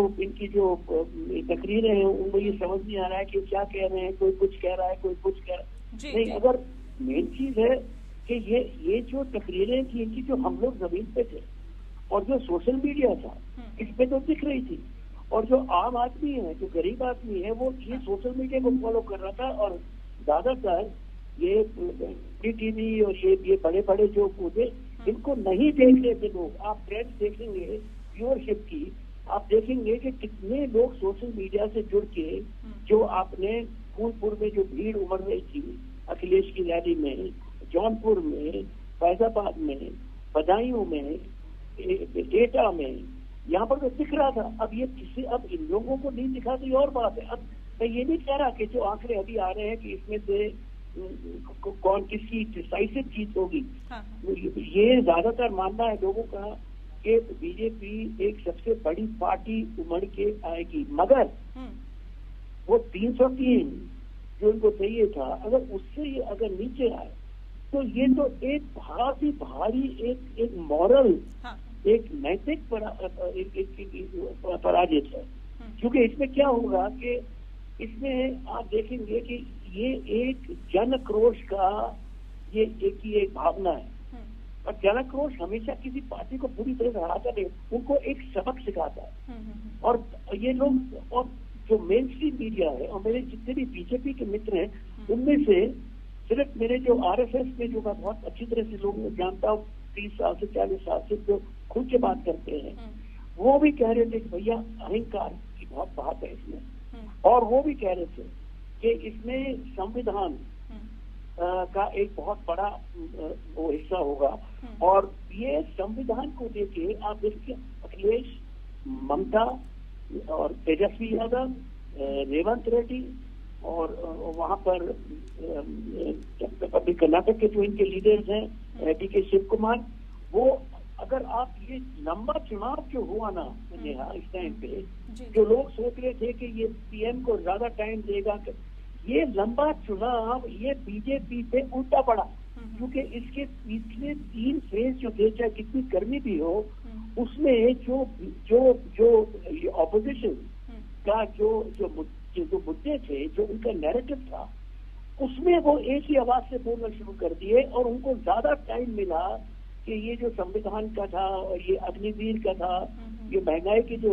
[SPEAKER 7] तकरीरें हैं उनको ये समझ नहीं आ रहा है कि क्या कह रहे हैं, कोई कुछ कह रहा है, कोई कुछ कह रहा है। नहीं, अगर मेन चीज है कि ये जो तकरीरें थी इनकी, जो हम लोग जमीन पे थे और जो सोशल मीडिया था इस पे तो दिख रही थी, और जो आम आदमी है, जो गरीब आदमी है, वो ये सोशल मीडिया को फॉलो कर रहा था। और ज्यादातर ये टीवी और ये बड़े बड़े जो मुद्दे इनको नहीं देख रहे थे लोग। आप ट्रेंड देखेंगे व्यूअरशिप की, आप देखेंगे कि कितने लोग सोशल मीडिया से जुड़ के, जो आपने फूलपुर में जो भीड़ उमड़ रही थी अखिलेश की रैली में, जौनपुर में, फैजाबाद में, बदायूं में, एटा में, यहाँ पर तो दिख रहा था। अब इन लोगों को नहीं दिखा तो और बात है। अब मैं ये नहीं कह रहा कि जो आंकड़े अभी आ रहे हैं कि इसमें से कौन किसकी डिसाइसिव जीत होगी। ये ज्यादातर मानना है लोगों का कि बीजेपी एक सबसे बड़ी पार्टी उमड़ के आएगी, मगर वो 303 जो उनको चाहिए था, अगर उससे ये अगर नीचे आए तो ये तो एक बहुत ही भारी एक मॉरल, एक नैतिक पराजित है। क्योंकि इसमें क्या होगा कि इसमें आप देखेंगे कि ये एक जन क्रोश का ये एक भावना है। और जन क्रोश हमेशा किसी पार्टी को पूरी तरह से हराता नहीं, उनको एक सबक सिखाता है। और ये लोग, और जो मेन स्ट्रीम मीडिया है, और मेरे जितने भी बीजेपी के मित्र हैं, उनमें से सिर्फ मेरे जो आरएसएस में जो मैं बहुत अच्छी तरह से लोगों को जानता हूँ, 30 साल से 40 साल से, जो खुद से बात करते हैं, वो भी कह रहे थे कि भैया अहंकार की बहुत बात है इसमें। और वो भी कह रहे थे कि इसमें संविधान का एक बहुत बड़ा वो हिस्सा होगा। और ये संविधान को लेके आप देखिए, अखिलेश, ममता और तेजस्वी यादव, रेवंत रेड्डी और वहां पर अभी कर्नाटक के जो इनके लीडर्स हैं, डीके शिव कुमार, वो अगर आप ये लंबा चुनाव जो हुआ ना नेहा इस टाइम पे, जो लोग सोच रहे थे कि ये पीएम को ज्यादा टाइम देगा, ये लंबा चुनाव ये बीजेपी पे उल्टा पड़ा। क्योंकि इसके पिछले 3 फेज जो थे, चाहे कितनी गर्मी भी हो, उसमें जो ऑपोजिशन का जो मुद्दे थे, जो उनका नैरेटिव था, उसमें वो एक ही आवाज से बोलना शुरू कर दिए। और उनको ज्यादा टाइम मिला कि ये जो संविधान का था और ये अग्निवीर का था, ये महंगाई के जो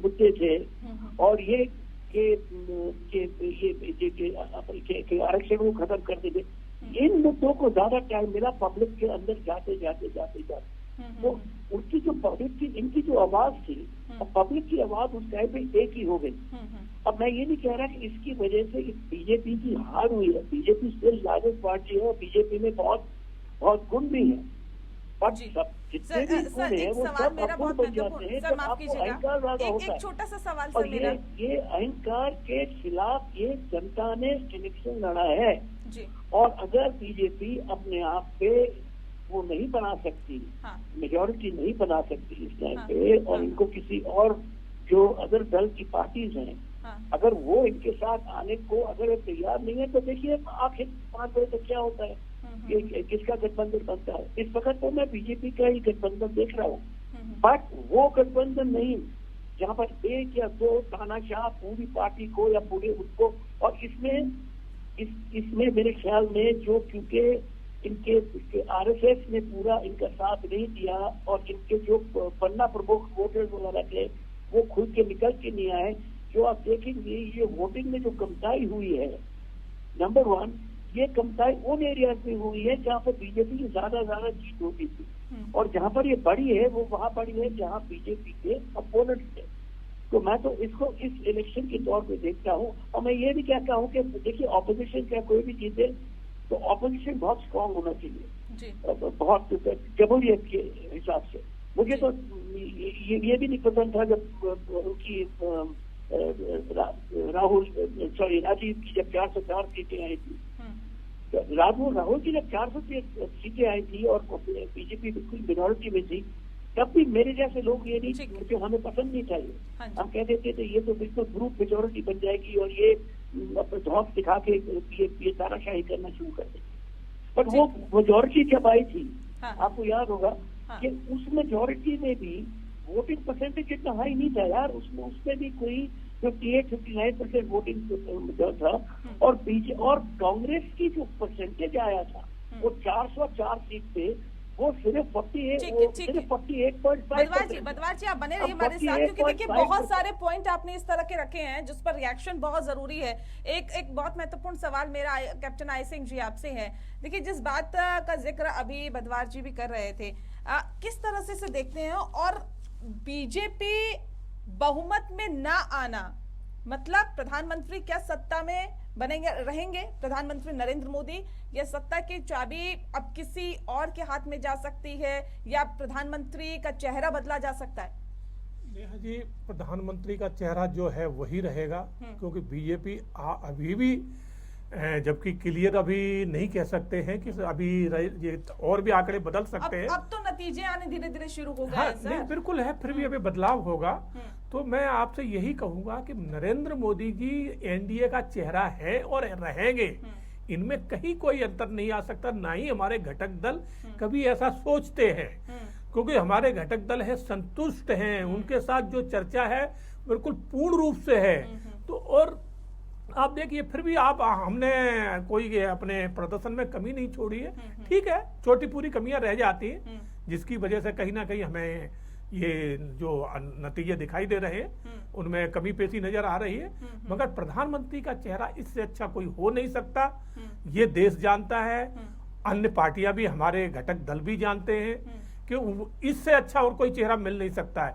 [SPEAKER 7] मुद्दे थे, और ये आरक्षण को खत्म कर देंगे, इन मुद्दों को ज्यादा टाइम मिला पब्लिक के अंदर जाते। तो उनकी जो पब्लिक की, इनकी जो आवाज थी, पब्लिक की आवाज उस टाइम पे एक ही हो गई। अब मैं ये नहीं कह रहा कि इसकी वजह से बीजेपी की हार हुई है, बीजेपी स्टिल लार्जेस्ट पार्टी है और बीजेपी में बहुत बहुत गुण भी है, बट जितने भी गुण है वो सब अपूर्ण बन जाते हैं जब आपको अहंकार ज्यादा होता है।
[SPEAKER 1] छोटा सा सवाल
[SPEAKER 7] और ये अहंकार के खिलाफ ये जनता ने इलेक्शन लड़ा है
[SPEAKER 1] जी।
[SPEAKER 7] और अगर बीजेपी अपने आप पे वो नहीं बना सकती, मेजॉरिटी नहीं बना सकती इस टाइम पे, और इनको किसी और जो अदर दल की पार्टीज हैं, अगर वो इनके साथ आने को अगर तैयार नहीं है, तो देखिए आखिर 5 बजे तक क्या होता है, ये किसका गठबंधन बनता है। इस वक्त तो मैं बीजेपी का ही गठबंधन देख रहा हूँ, बट वो गठबंधन नहीं जहाँ पर 1 या 2 तानाशाह पूरी पार्टी को या पूरे उसको, और इसमें मेरे ख्याल में जो, क्योंकि इनके आरएसएस ने पूरा इनका साथ नहीं दिया और इनके जो पन्ना प्रमुख वोटर्स वगैरह थे वो खुद के निकल के नहीं आए। जो आप देखेंगे ये वोटिंग में जो कमताई हुई है, नंबर 1 ये कमताई उन एरियाज में हुई है जहाँ पर बीजेपी की ज्यादा जीत होती थी, और जहाँ पर ये बड़ी है वो वहाँ बड़ी है जहाँ बीजेपी के अपोनेंट थे। तो मैं तो इसको इस इलेक्शन के तौर पे देखता हूँ, और मैं ये भी कहता हूँ कि देखिए ऑपोजिशन क्या कोई भी जीते तो ऑपोजिशन बहुत स्ट्रांग होना चाहिए, बहुत जमहूरियत के हिसाब से। मुझे तो ये भी नहीं पसंद था जब उनकी राजीव की जब 404 सीटें आई थी, राहुल की जब 400 सीटें आई थी और बीजेपी बिल्कुल मिनॉरिटी में थी, तब भी मेरे जैसे लोग ये नहीं, क्योंकि हमें पसंद नहीं था ये, हम कह देते थे ये तो बिल्कुल ग्रुप मेजोरिटी बन जाएगी और ये धौंस दिखा के ये तानाशाही करना शुरू कर देंगे। पर वो मेजोरिटी जब आई थी, आपको याद होगा कि उस मेजोरिटी में भी वोटिंग परसेंटेज इतना हाई नहीं था यार, उसमें भी कोई 58-59% वोटिंग था, और कांग्रेस की जो परसेंटेज आया था वो 404 सीट पे वो सिर्फ 48.5।
[SPEAKER 1] बदवार जी आप बने रहिए हमारे साथ, क्योंकि देखिए बहुत सारे पॉइंट आपने इस तरह के रखे हैं जिस पर रिएक्शन बहुत जरूरी है। एक बहुत महत्वपूर्ण सवाल मेरा कैप्टन आई सिंह जी आपसे है। देखिए जिस बात का जिक्र अभी बदवार जी भी कर रहे थे, किस तरह से इसे देखते हैं, और बीजेपी बहुमत में ना आना मतलब प्रधानमंत्री क्या सत्ता में रहेंगे प्रधानमंत्री नरेंद्र मोदी, या सत्ता की चाबी अब किसी और के हाथ में जा सकती है, या प्रधानमंत्री का चेहरा बदला जा सकता है?
[SPEAKER 4] नेहा जी, प्रधानमंत्री का चेहरा जो है वही रहेगा, क्योंकि बीजेपी अभी भी, जबकि क्लियर अभी नहीं कह सकते हैं कि अभी ये और भी आंकड़े बदल सकते हैं।
[SPEAKER 1] अब तो नतीजे आने धीरे धीरे शुरू हो गए हैं सर।
[SPEAKER 4] नहीं, बिल्कुल है, फिर भी अभी बदलाव होगा। तो मैं आपसे यही कहूंगा कि नरेंद्र मोदी जी एनडीए का चेहरा है और रहेंगे, इनमें कहीं कोई अंतर नहीं आ सकता। ना ही हमारे घटक दल कभी ऐसा सोचते हैं, क्योंकि हमारे घटक दल है संतुष्ट हैं, उनके साथ जो चर्चा है बिल्कुल पूर्ण रूप से है। तो और आप देखिए फिर भी हमने कोई अपने प्रदर्शन में कमी नहीं छोड़ी है। ठीक है, छोटी पूरी कमियां रह जाती हैं, जिसकी वजह से कहीं ना कहीं हमें ये जो नतीजे दिखाई दे रहे हैं उनमें कमी पेशी नजर आ रही है। मगर प्रधानमंत्री का चेहरा इससे अच्छा कोई हो नहीं सकता, ये देश जानता है, अन्य पार्टियां भी, हमारे घटक दल भी जानते हैं कि इससे अच्छा और कोई चेहरा मिल नहीं सकता है।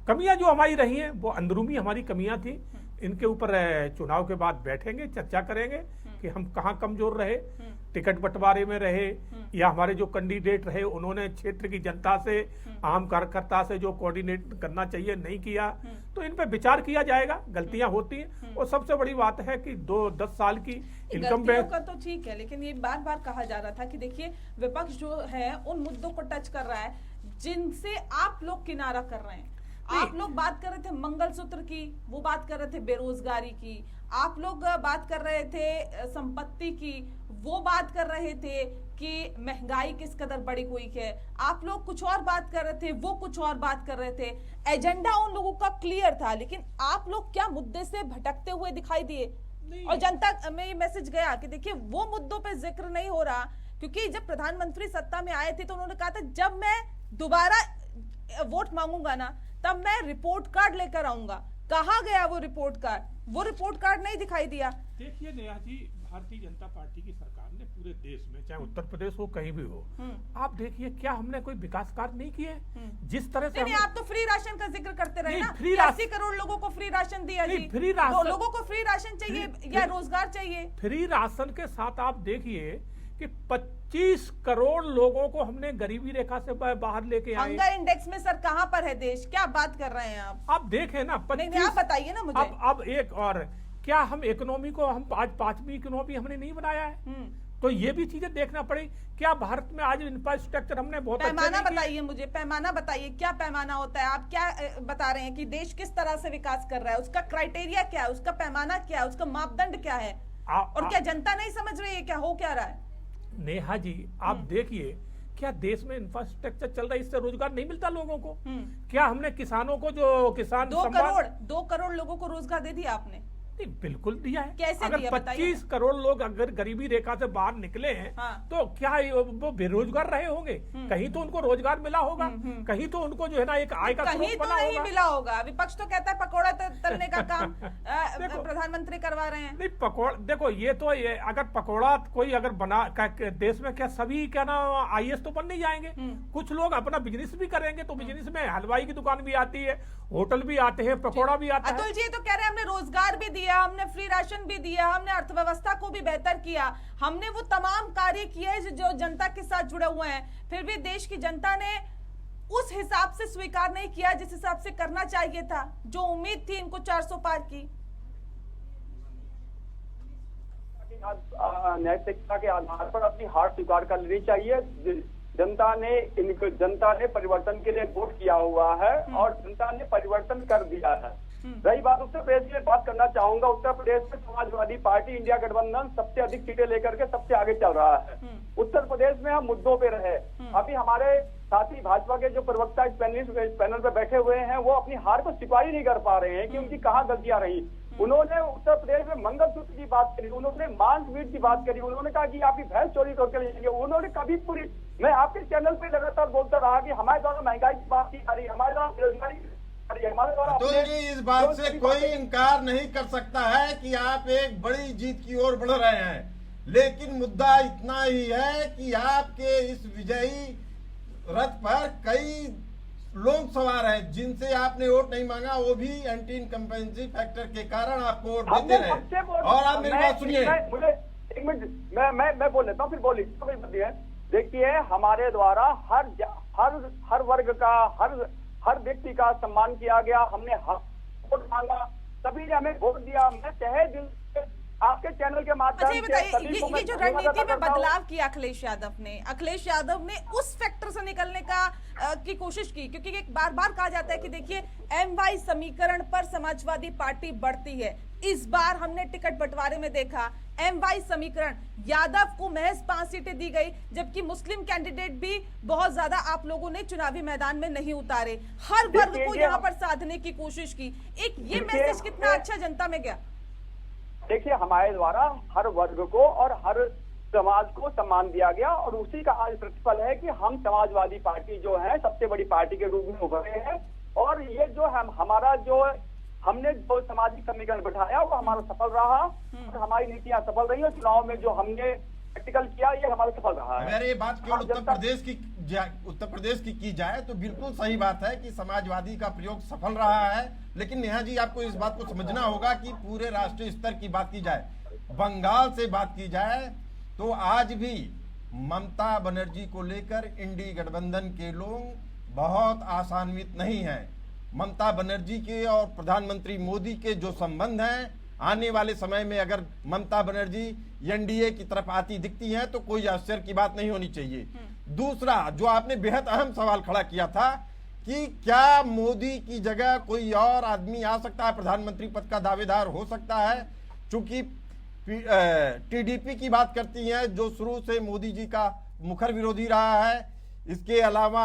[SPEAKER 4] कमियां जो हमारी रही हैं वो अंदरूनी हमारी कमियां थी, इनके ऊपर चुनाव के बाद बैठेंगे, चर्चा करेंगे कि हम कहाँ कमजोर रहे, टिकट बंटवारे में रहे, या हमारे जो कैंडिडेट रहे उन्होंने क्षेत्र की जनता से, आम कार्यकर्ता से जो कोऑर्डिनेट करना चाहिए नहीं किया, तो इन पे विचार किया जाएगा। गलतियां होती हैं, और सबसे बड़ी बात है कि 10 साल की इनकम
[SPEAKER 1] का तो ठीक है, लेकिन ये बार बार कहा जा रहा था कि देखिए विपक्ष जो है उन मुद्दों को टच कर रहा है जिनसे आप लोग किनारा कर रहे हैं। आप लोग बात कर रहे थे मंगलसूत्र की, वो बात कर रहे थे बेरोजगारी की, आप लोग बात कर रहे थे संपत्ति की, वो बात कर रहे थे कि महंगाई किस कदर बढ़ी हुई है, आप लोग कुछ और बात कर रहे थे, वो कुछ और बात कर रहे थे। एजेंडा उन लोगों का क्लियर था, लेकिन आप लोग क्या मुद्दे से भटकते हुए दिखाई दिए, और जनता में ये मैसेज गया कि देखिए वो मुद्दों पे जिक्र नहीं हो रहा। क्योंकि जब प्रधानमंत्री सत्ता में आए थे तो उन्होंने कहा था जब मैं दोबारा वोट मांगूंगा ना तब मैं रिपोर्ट कार्ड लेकर आऊंगा, कहाँ गया वो रिपोर्ट कार्ड? वो रिपोर्ट कार्ड नहीं दिखाई दिया।
[SPEAKER 4] देखिए नेहा जी, भारतीय जनता पार्टी की सरकार ने पूरे देश में, चाहे उत्तर प्रदेश हो कहीं भी हो, आप देखिए क्या हमने कोई विकास कार्य नहीं किए? जिस तरह से
[SPEAKER 1] नहीं, आप तो फ्री राशन का जिक्र करते रहे ना,
[SPEAKER 4] फ्री
[SPEAKER 1] 80 करोड़ लोगों को फ्री राशन दिया जी।
[SPEAKER 4] फ्री राशन,
[SPEAKER 1] लोगों को फ्री राशन चाहिए या रोजगार चाहिए?
[SPEAKER 4] फ्री राशन के साथ आप देखिए कि 25 करोड़ लोगों को हमने गरीबी रेखा से बाहर लेके आए।
[SPEAKER 1] हंगर इंडेक्स में सर कहां पर है देश? क्या बात कर रहे हैं आप?
[SPEAKER 4] आप देखें ना,
[SPEAKER 1] नहीं, आप बताइए ना मुझे।
[SPEAKER 4] अब एक और, क्या हम इकोनॉमी को, हम आज 5वीं इकोनॉमी हमने नहीं बनाया है? तो ये भी चीजें देखना पड़ेगी। क्या भारत में आज इंफ्रास्ट्रक्चर हमने बहुत
[SPEAKER 1] पैमाना बताइए मुझे, पैमाना बताइए, क्या पैमाना होता है? आप क्या बता रहे हैं कि देश किस तरह से विकास कर रहा है? उसका क्राइटेरिया क्या है? उसका पैमाना क्या है? उसका मापदंड क्या है? और क्या जनता नहीं समझ रही है? क्या हो क्या रहा है?
[SPEAKER 4] नेहा जी, आप देखिए, क्या देश में इंफ्रास्ट्रक्चर चल रहा है, इससे रोजगार नहीं मिलता लोगों को? क्या हमने किसानों को, जो किसान
[SPEAKER 1] 2 करोड़ लोगों को रोजगार दे दिया आपने?
[SPEAKER 4] नहीं, बिल्कुल दिया है।
[SPEAKER 1] कैसे
[SPEAKER 4] अगर
[SPEAKER 1] दिया
[SPEAKER 4] 25 करोड़ लोग अगर गरीबी रेखा से बाहर निकले हैं, तो क्या वो बेरोजगार रहे होंगे? कहीं तो उनको रोजगार मिला होगा, कहीं तो उनको जो है ना एक आय का
[SPEAKER 1] कहीं तो नहीं मिला होगा। विपक्ष तो कहता है पकौड़ा तलने का काम प्रधानमंत्री करवा रहे हैं।
[SPEAKER 4] नहीं, पकौड़ा देखो, ये तो अगर पकौड़ा कोई अगर बना देश में, क्या सभी क्या ना IAS तो बन नहीं जाएंगे? कुछ लोग अपना बिजनेस भी करेंगे, तो बिजनेस में हलवाई की दुकान भी आती है, होटल भी आते हैं, पकौड़ा भी आता है।
[SPEAKER 1] अतुल जी तो कह रहे हैं हमने रोजगार भी दिया, हमने फ्री राशन भी दिया, हमने अर्थव्यवस्था को भी बेहतर किया, हमने वो तमाम कार्य किए जो जनता के साथ जुड़े हुए हैं। फिर भी देश की जनता ने उस हिसाब से स्वीकार नहीं किया जिस हिसाब से करना चाहिए था। जो उम्मीद थी इनको 400 पार की।
[SPEAKER 6] नैतिकता के आधार पर अपनी हार स्वीकार कर लेनी चाहिए। जनता ने परिवर्तन के लिए वोट किया हुआ है और जनता ने परिवर्तन कर दिया है। रही बात उत्तर प्रदेश की, बात करना चाहूंगा। उत्तर प्रदेश में समाजवादी पार्टी इंडिया गठबंधन सबसे अधिक सीटें लेकर के सबसे आगे चल रहा है। उत्तर प्रदेश में हम मुद्दों पे रहे। अभी हमारे साथी भाजपा के जो प्रवक्ता इस पैनल पे बैठे हुए हैं, वो अपनी हार को स्वीकार ही नहीं कर पा रहे हैं कि उनकी कहाँ गलतियां रही। उन्होंने उत्तर प्रदेश में मंगलसूत्र की बात करी, उन्होंने मांस मीट की बात करी, उन्होंने कहा कि आपकी भैंस चोरी करके ले जाएंगे। उन्होंने कभी पूरी, मैं आपके चैनल पे लगातार बोलता रहा कि हमारे द्वारा महंगाई की बात की जा रही है, हमारे द्वारा बेरोजगारी,
[SPEAKER 3] अतुल जी, इस बात से कोई इनकार नहीं कर सकता है कि आप एक बड़ी जीत की ओर बढ़ रहे हैं, लेकिन मुद्दा इतना ही है कि आपके इस विजयी रथ पर कई लोग सवार हैं जिनसे आपने वोट नहीं मांगा, वो भी एंटी इनकम्पेंसी फैक्टर के कारण आपको वोट देते रहे। और आप मेरी बात सुनिए,
[SPEAKER 6] मुझे एक मिनट, मैं बोल लेता हूँ, फिर बोलिए। देखिए, हमारे द्वारा हर वर्ग का, हर व्यक्ति का सम्मान किया गया। हमने वोट मांगा, सभी ने हमें वोट दिया। मैं तहे दिल से आपके चैनल के माध्यम से
[SPEAKER 1] ये जो रणनीति में बदलाव किया अखिलेश यादव ने उस फैक्टर से निकलने की कोशिश की, क्योंकि एक बार बार कहा जाता है कि देखिए MY समीकरण पर समाजवादी पार्टी बढ़ती है। इस बार हमने टिकट बंटवारे में देखा MY समीकरण, यादव को महज 5 सीटें दी गई, जबकि मुस्लिम कैंडिडेट भी बहुत ज्यादा आप लोगों ने चुनावी मैदान में नहीं उतारे। हर वर्ग को यहाँ पर साधने की कोशिश की। एक ये मैसेज कितना अच्छा जनता में गया।
[SPEAKER 6] देखिए, हमारे द्वारा हर वर्ग को और हर समाज को सम्मान दिया गया और उसी का आज प्रतिफल है कि हम समाजवादी पार्टी जो है सबसे बड़ी पार्टी के रूप में उभरे हैं। और ये जो हमने जो सामाजिक समीकरण बैठाया वो हमारा सफल रहा और हमारी नीतियां सफल रही और चुनाव में जो हमने प्रैक्टिकल किया ये हमारा सफल रहा है।
[SPEAKER 3] अगर ये बात केवल उत्तर प्रदेश की जाए तो बिल्कुल सही बात है कि समाजवादी का प्रयोग सफल रहा है, लेकिन नेहा जी आपको इस बात को समझना होगा कि पूरे राष्ट्रीय स्तर की बात की जाए, बंगाल से बात की जाए, तो आज भी ममता बनर्जी को लेकर इंडी गठबंधन के लोग बहुत आशान्वित नहीं हैं। ममता बनर्जी के और प्रधानमंत्री मोदी के जो संबंध हैं, आने वाले समय में अगर ममता बनर्जी NDA की तरफ आती दिखती हैं तो कोई आश्चर्य की बात नहीं होनी चाहिए। दूसरा, जो आपने बेहद अहम सवाल खड़ा किया था कि क्या मोदी की जगह कोई और आदमी आ सकता है, प्रधानमंत्री पद का दावेदार हो सकता है, चूंकि TDP की बात करती हैं जो शुरू से मोदी जी का मुखर विरोधी रहा है। इसके अलावा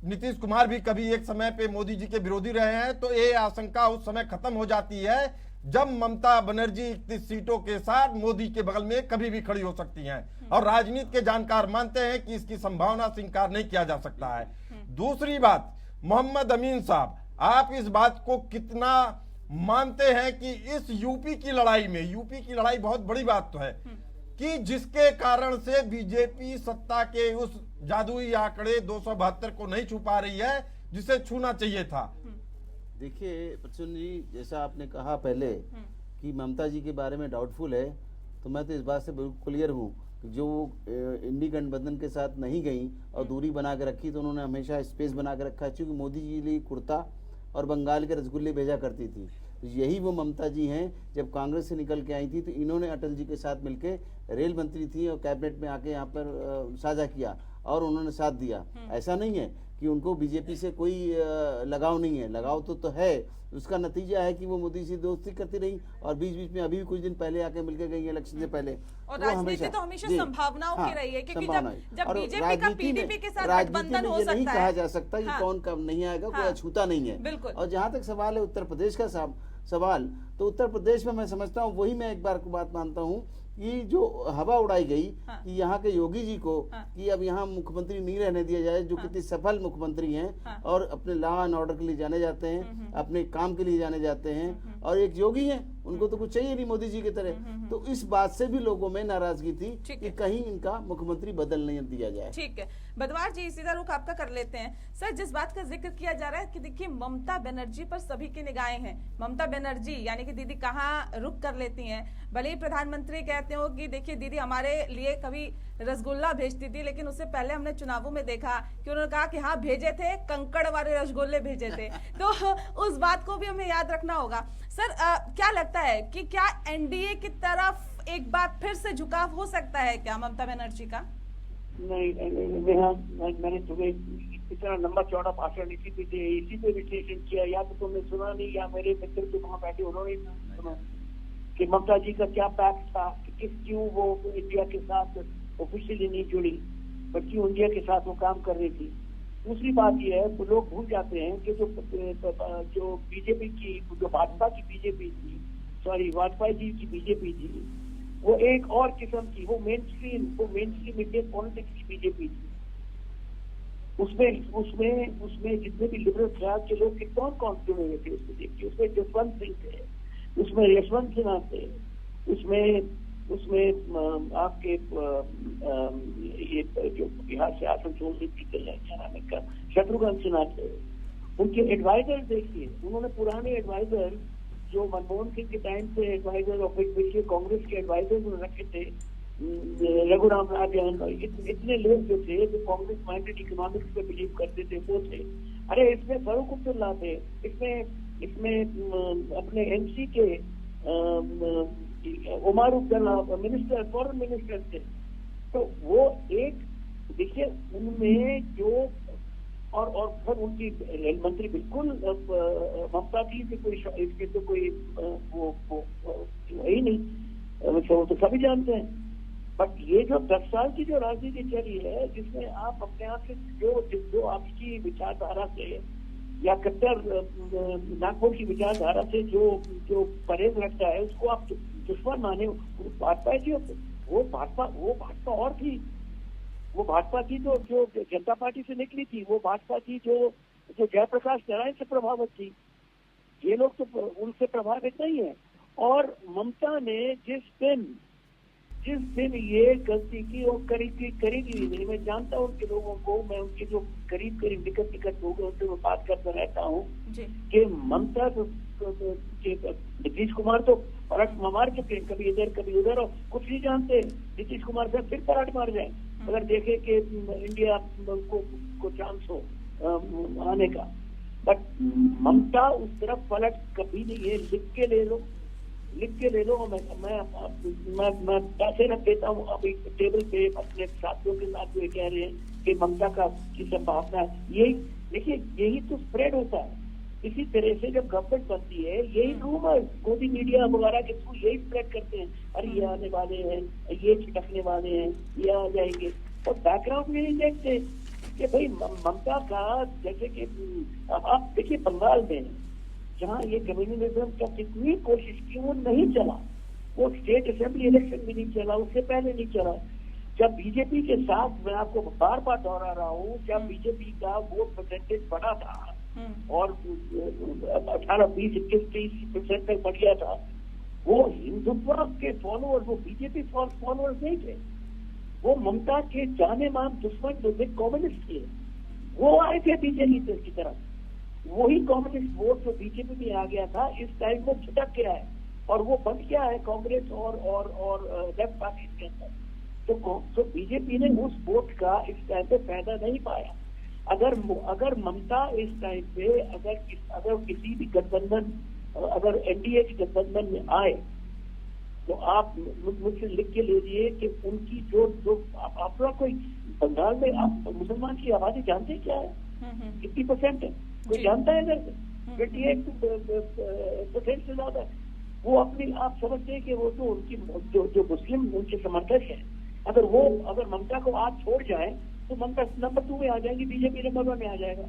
[SPEAKER 3] नीतीश कुमार भी कभी एक समय पे मोदी जी के विरोधी रहे हैं, तो ये आशंका उस समय खत्म हो जाती है जब ममता बनर्जी 31 सीटों के साथ मोदी के बगल में कभी भी खड़ी हो सकती हैं। और राजनीति के जानकार मानते हैं कि इसकी संभावना से इंकार नहीं किया जा सकता है। दूसरी बात, मोहम्मद अमीन साहब, आप इस बात को कितना मानते हैं कि इस यूपी की लड़ाई बहुत बड़ी बात तो है कि जिसके कारण से बीजेपी सत्ता के उस जादुई आंकड़े 272 को नहीं छू पा रही है जिसे छूना चाहिए था।
[SPEAKER 5] देखिए प्रसून जी, जैसा आपने कहा पहले कि ममता जी के बारे में डाउटफुल है, तो मैं तो इस बात से बिल्कुल क्लियर हूँ कि जो इंडी गठबंधन के साथ नहीं गई और दूरी बना के रखी, तो उन्होंने हमेशा स्पेस बना के रखा है, क्योंकि मोदी जी के लिए कुर्ता और बंगाल के रसगुल्ले भेजा करती थी। यही वो ममता जी हैं, जब कांग्रेस से निकल के आई थी तो इन्होंने अटल जी के साथ मिलके रेल मंत्री थी और कैबिनेट में आके यहाँ पर साझा किया और उन्होंने साथ दिया। ऐसा नहीं है कि उनको बीजेपी से कोई लगाव नहीं है, लगाव तो है। उसका नतीजा है कि वो मोदी से दोस्ती करती रही और बीच बीच में अभी भी कुछ दिन पहले आके मिलके गई इलेक्शन से पहले।
[SPEAKER 1] और राजनीति तो हमेशा संभावनाओं की रही है, क्योंकि जब बीजेपी का पीडीपी के साथ गठबंधन हो सकता है,
[SPEAKER 5] नहीं कहा जा सकता कि कौन कब नहीं आएगा, कोई अछूता नहीं है। और जहां तक सवाल है उत्तर प्रदेश का सवाल, तो उत्तर प्रदेश में मैं समझता हूँ, वही मैं एक बार को बात मानता हूँ कि जो हवा उड़ाई गई कि यहाँ के योगी जी को कि अब यहाँ मुख्यमंत्री नहीं रहने दिया जाए, जो कितने सफल मुख्यमंत्री हैं और अपने लॉ एंड ऑर्डर के लिए जाने जाते हैं, अपने काम के लिए जाने जाते हैं, और एक योगी हैं, उनको तो कुछ चाहिए नहीं मोदी जी की तरह। तो इस बात से भी लोगों में नाराजगी थी कि कहीं इनका मुख्यमंत्री बदल नहीं दिया जाए।
[SPEAKER 1] ठीक है बदवार जी, सीधा रुख आपका कर लेते हैं। सर, जिस बात का जिक्र किया जा रहा है कि देखिए ममता बनर्जी पर सभी की निगाहें हैं, ममता बनर्जी यानी कि दीदी कहाँ रुख कर लेती हैं। भले ही प्रधानमंत्री कहते हो कि देखिए दीदी हमारे लिए कभी रसगुल्ला भेजती थी, लेकिन उससे पहले हमने चुनावों में देखा कि उन्होंने कहा कि हाँ भेजे थे, कंकड़ वाले रसगुल्ले भेजे थे। तो उस बात को भी हमें याद रखना होगा। सर, क्या लगता है कि क्या एनडीए की तरफ एक बार फिर से झुकाव हो सकता है क्या ममता बनर्जी का?
[SPEAKER 7] नहीं, मैंने तुम्हें इतना लंबा चौड़ा भाषण इसी पे विश्लेषण किया, या तो तुमने सुना नहीं या मेरे मित्र जो वहाँ बैठे उन्होंने सुना कि ममता जी का क्या पैक्ट था, कि क्यों वो इंडिया के साथ ऑफिशियली नहीं जुड़ी, पर क्यों इंडिया के साथ वो काम कर रही थी। दूसरी बात यह है, तो लोग भूल जाते हैं कि जो बीजेपी की, जो भाजपा की बीजेपी थी, सॉरी वाजपेयी जी की बीजेपी थी, वो एक और किस्म की, वो मेन स्ट्रीम इंडियन पॉलिटिक्स की बीजेपी थी। उसमें जितने भी लिबरल ख्याल के लोग कौन जुड़े हुए थे उसमें देखिए, उसमें जसवंत सिंह थे, उसमें यशवंत सिन्हा थे, उसमें आपके ये जो बिहार से आसनसोल से जीते हैं, क्या नाम है, शत्रुघ्न सिन्हा थे। उनके एडवाइजर देखिए, उन्होंने पुराने एडवाइजर जो मनमोहन सिंह के टाइम से एडवाइजर और फिर कांग्रेस के एडवाइजर उन्होंने रखे थे, रघुराम राजन, इतने लोग जो थे जो कांग्रेस माइंडेड इकोनॉमिक्स पे बिलीव करते थे वो थे। अरे इसमें फारूक अब्दुल्ला थे, इसमें अपने एमसी के Omar Abdullah minister, foreign minister थे। तो वो एक देखिए उनमें जो और फिर उनकी रेल मंत्री बिल्कुल ममता जी से कोई इसके तो कोई वो है ही नहीं, वो तो सभी जानते हैं। बट ये जो 10 साल की जो राजनीति चली है, जिसमें आप अपने आप से जो आपकी विचारधारा से या कट्टर नागपुर की विचारधारा से जो परहेज रखता है उसको आप दुश्मन माने। भाजपा जी वो भाजपा और थी, वो भाजपा थी जो जनता पार्टी से निकली थी, वो भाजपा थी जो जयप्रकाश नारायण से प्रभावित थी। ये लोग तो उनसे प्रभावित नहीं है। और ममता ने जिस दिन ये गलती की और करेगी नहीं, मैं जानता हूँ उनके लोगों को, मैं उनके जो करीब निकट लोग हैं उनसे मैं बात करता रहता हूँ कि ममता नीतीश कुमार तो पलट मार चुके हैं, कभी इधर कभी उधर, और कुछ नहीं जानते। नीतीश कुमार से फिर पलट मार जाए अगर देखे कि इंडिया को चांस हो आने का। बट ममता उस तरफ पलट कभी नहीं है। लिख के ले लो। मैं पैसे रख देता हूँ अभी टेबल पे अपने साथियों के साथ ये कह रहे हैं कि ममता की संभावना है। यही देखिए, यही तो स्प्रेड होता है। इसी तरह से जब गवर्नमेंट बनती है, यही रूमर मोदी मीडिया वगैरह के थ्रू यही स्प्रेड करते हैं, अरे ये आने वाले हैं, ये छिटकने वाले हैं, ये आ जाएंगे, और बैकग्राउंड में नहीं देखते कि भाई ममता का, जैसे कि आप देखिए बंगाल में जहाँ ये कम्युनिज्म का कितनी कोशिश की, वो नहीं चला। वो स्टेट असेंबली इलेक्शन भी नहीं चला, उससे पहले नहीं चला। जब बीजेपी के साथ, मैं आपको बार बार दोहरा रहा हूँ, जब बीजेपी का वोट परसेंटेज बढ़ा था और 18, 20, 21, 30% तक बढ़ गया था, वो हिंदुत्व के फॉलोअर, वो बीजेपी फॉलोअर्स नहीं थे, वो ममता के जाने मान दुश्मन जो थे कम्युनिस्ट थे, वो आए थे बीजेपी की तरफ। वही कम्युनिस्ट वोट जो बीजेपी में आ गया था इस टाइम वो छिटक गया है और वो बन गया है कांग्रेस और लेफ्ट पार्टी के अंदर। तो बीजेपी ने उस वोट का इस टाइम पे फायदा नहीं पाया। अगर ममता इस टाइम पे अगर किसी भी गठबंधन, अगर एनडीए के गठबंधन में आए तो आप मुझसे लिख के लीजिए कि उनकी जो अपना कोई बंगाल में आप मुसलमान की आबादी जानते हैं क्या है, कितनी परसेंट है, कोई जानता है? इधर 28% से ज्यादा। वो अपनी आप समझते हैं कि वो तो उनकी जो मुस्लिम उनके समर्थक है, अगर ममता को आज छोड़ जाए तो ममता नंबर 2 में आ जाएंगी, बीजेपी नंबर 1 में आ जाएगा।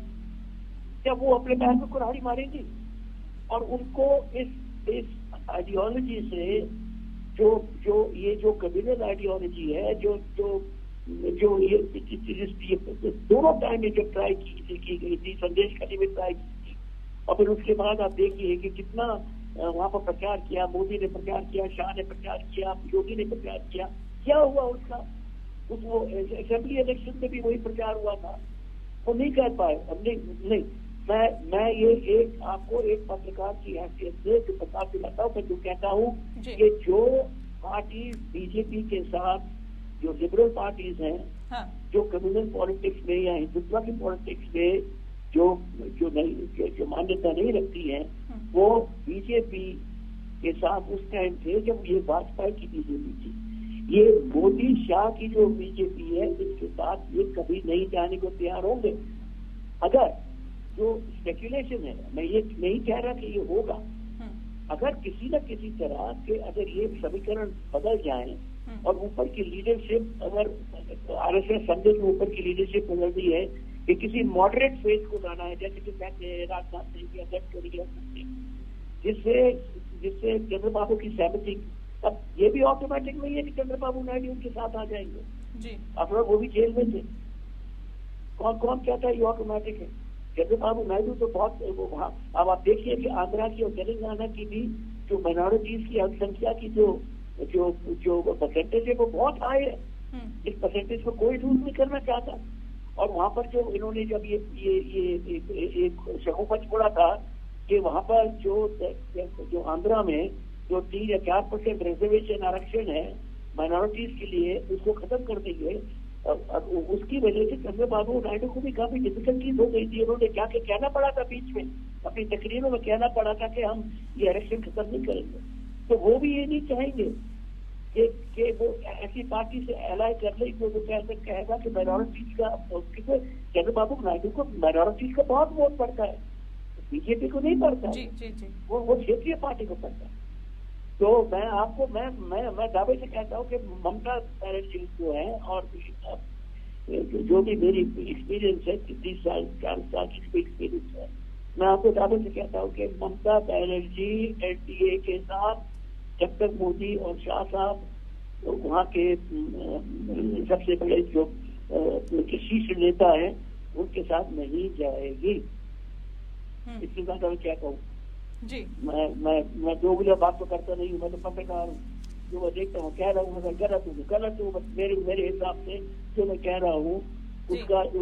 [SPEAKER 7] क्या वो अपने पैर में कुल्हाड़ी मारेंगी? और उनको इस आइडियोलॉजी से जो कम्युनल आइडियोलॉजी है, जो ये दोनों टाइम में जब ट्राई की गई थी, संदेश खाली में ट्राई की थी, और फिर उसके बाद आप देखिए कि कितना वहां पर प्रचार किया, मोदी ने प्रचार किया, शाह ने प्रचार किया, योगी ने प्रचार किया, क्या हुआ उसका? वो असेंबली इलेक्शन में भी वही प्रचार हुआ था, वो नहीं कर पाए। नहीं, मैं ये आपको एक पत्रकार की हैसियत से जो बता दिलाता हूँ, मैं जो कहता हूँ कि जो पार्टी बीजेपी के साथ जो लिबरल पार्टीज हैं, हाँ, जो कम्युनल पॉलिटिक्स में या हिंदुत्व की पॉलिटिक्स में जो मान्यता नहीं रखती हैं, वो बीजेपी के साथ उस टाइम थे जब ये वाजपेयी की बीजेपी थी। ये मोदी शाह की जो बीजेपी है, इसके साथ ये कभी नहीं जाने को तैयार होंगे। अगर जो स्पेकुलेशन है, मैं ये नहीं कह रहा कि ये होगा, अगर किसी न किसी तरह के अगर ये समीकरण बदल जाए और ऊपर की लीडरशिप, अगर आरएसएस संघ के ऊपर की लीडरशिप बदलती है कि किसी मॉडरेट फेज को लाना है, जैसे कि राजनाथ सिंह या गडकरी या जिससे चंद्रबाबू की सहमति, अब ये भी ऑटोमेटिक नहीं है कि चंद्रबाबू नायडू उनके साथ आ जाएंगे जी। अब वो भी जेल में थे, कौन कहता है ये ऑटोमेटिक है? चंद्रबाबू नायडू तो बहुत वहाँ, अब आप देखिए कि आंध्रा की और तेलंगाना की भी जो माइनॉरिटीज की अल्पसंख्या की जो परसेंटेज है वो बहुत हाई है। इस परसेंटेज को कोई यूज नहीं करना चाहता। और वहाँ पर जो इन्होंने जब ये एक शगुफा छोड़ा था कि वहाँ पर जो आंध्रा में जो 3 या 4% रिजर्वेशन आरक्षण है माइनॉरिटीज के लिए, उसको खत्म कर देंगे। उसकी वजह से चंद्रबाबू नायडू को भी काफी डिफिकल्टीज हो गई थी। उन्होंने क्या कहना पड़ा था बीच में, अपनी तकरीरों में कहना पड़ा था कि हम ये आरक्षण खत्म नहीं करेंगे। तो वो भी ये नहीं चाहेंगे कि वो ऐसी पार्टी से एलाई कर ले जो कहेगा कि माइनॉरिटीज का, चंद्रबाबू नायडू को माइनॉरिटीज का बहुत वोट पड़ता है, बीजेपी को नहीं पड़ता, वो क्षेत्रीय पार्टी को पड़ता है। तो मैं आपको मैं दावे से कहता हूँ कि ममता बनर्जी जो है, और जो भी मेरी एक्सपीरियंस है, 30 साल 40 साल की एक्सपीरियंस है, मैं आपको दावे से कहता हूँ कि ममता बनर्जी एनडीए के साथ, जब तक मोदी और शाह साहब वहाँ के सबसे बड़े जो शीर्ष नेता है उनके साथ नहीं जाएगी। इसके साथ मैं क्या कहूँ जी। मैं दोगुला बात तो करता नहीं हूँ, मैं तो पत्रकार हूँ। जो मैं देखता हूँ कह रहा हूँ, अगर गलत हूँ, बस मेरे हिसाब से जो मैं कह रहा हूँ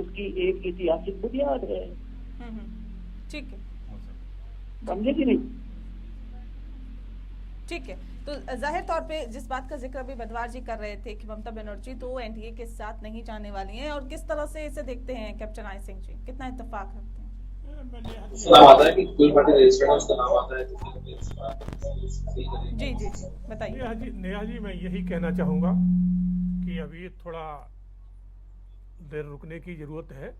[SPEAKER 7] उसकी एक ऐतिहासिक बुनियाद है।
[SPEAKER 1] ठीक है,
[SPEAKER 7] समझे कि नहीं?
[SPEAKER 1] ठीक है। तो जाहिर तौर पे जिस बात का जिक्र अभी बदवार जी कर रहे थे कि ममता बनर्जी तो एनडीए के साथ नहीं जाने वाली हैं, और किस तरह से इसे देखते हैं कैप्टन आई सिंह जी, कितना इत्तेफाक रखते हैं? जी बताइए।
[SPEAKER 4] नेहा जी मैं यही कहना चाहूंगा कि अभी थोड़ा देर रुकने की जरूरत है,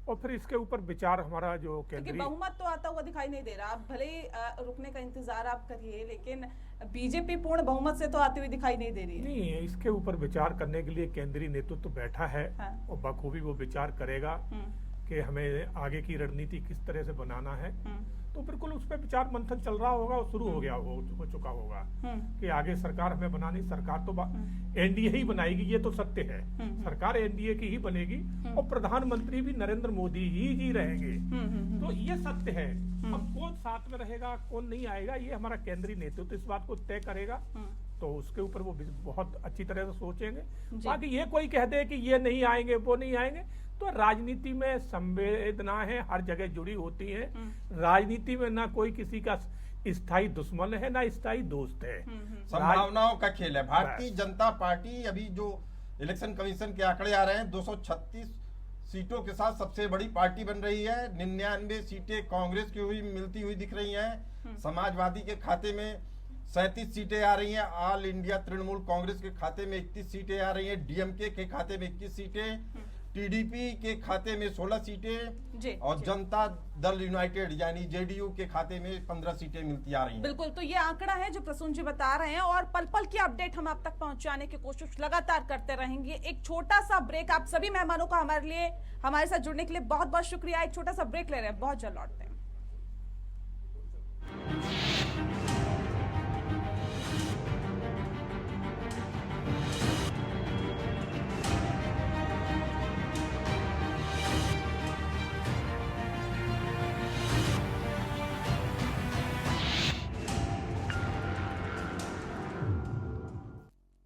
[SPEAKER 4] और फिर इसके ऊपर विचार हमारा जो केंद्रीय
[SPEAKER 1] बहुमत तो आता हुआ दिखाई नहीं दे रहा। आप भले ही रुकने का इंतजार आप करिए, लेकिन बीजेपी पूर्ण बहुमत से तो आती हुई दिखाई नहीं दे रही है।
[SPEAKER 4] नहीं, इसके ऊपर विचार करने के लिए केंद्रीय नेतृत्व बैठा है, हाँ। और बखूबी वो विचार करेगा कि हमें आगे की रणनीति किस तरह से बनाना है, तो बिल्कुल उस पर विचार मंथन चल रहा होगा और शुरू हो चुका होगा कि आगे सरकार हमें बनानी, सरकार तो एनडीए ही बनाएगी, ये तो सत्य है। सरकार एनडीए की ही बनेगी और प्रधानमंत्री भी नरेंद्र मोदी ही रहेंगे, तो ये सत्य है। अब कौन साथ में रहेगा कौन नहीं आएगा, ये हमारा केंद्रीय नेतृत्व इस बात को तय करेगा, तो उसके ऊपर वो बहुत अच्छी तरह से सोचेंगे। बाकी ये कोई कह दे कि ये नहीं आएंगे वो नहीं आएंगे, तो राजनीति में संवेदनाएं हर जगह जुड़ी होती हैं। राजनीति में ना कोई किसी का स्थायी दुश्मन है ना स्थायी दोस्त है,
[SPEAKER 3] संभावनाओं का खेल है। भारतीय जनता पार्टी अभी जो इलेक्शन कमीशन के आंकड़े आ रहे हैं 236 सीटों के साथ सबसे बड़ी पार्टी बन रही है। 99 सीटें कांग्रेस की मिलती हुई दिख रही हैं। समाजवादी के खाते में 37 सीटें आ रही हैं। ऑल इंडिया तृणमूल कांग्रेस के खाते में 31 सीटें आ रही हैं। डीएमके के खाते में 21 सीटें, टीडीपी के खाते में 16 सीटें और जनता दल यूनाइटेड यानी जेडीयू के खाते में 15 सीटें मिलती आ रही हैं।
[SPEAKER 1] बिल्कुल, तो ये आंकड़ा है जो प्रसून जी बता रहे हैं और पल पल की अपडेट हम आप तक पहुंचाने की कोशिश लगातार करते रहेंगे। एक छोटा सा ब्रेक, आप सभी मेहमानों का हमारे साथ जुड़ने के लिए बहुत बहुत शुक्रिया। एक छोटा सा ब्रेक ले रहे हैं, बहुत जल्द लौटते हैं।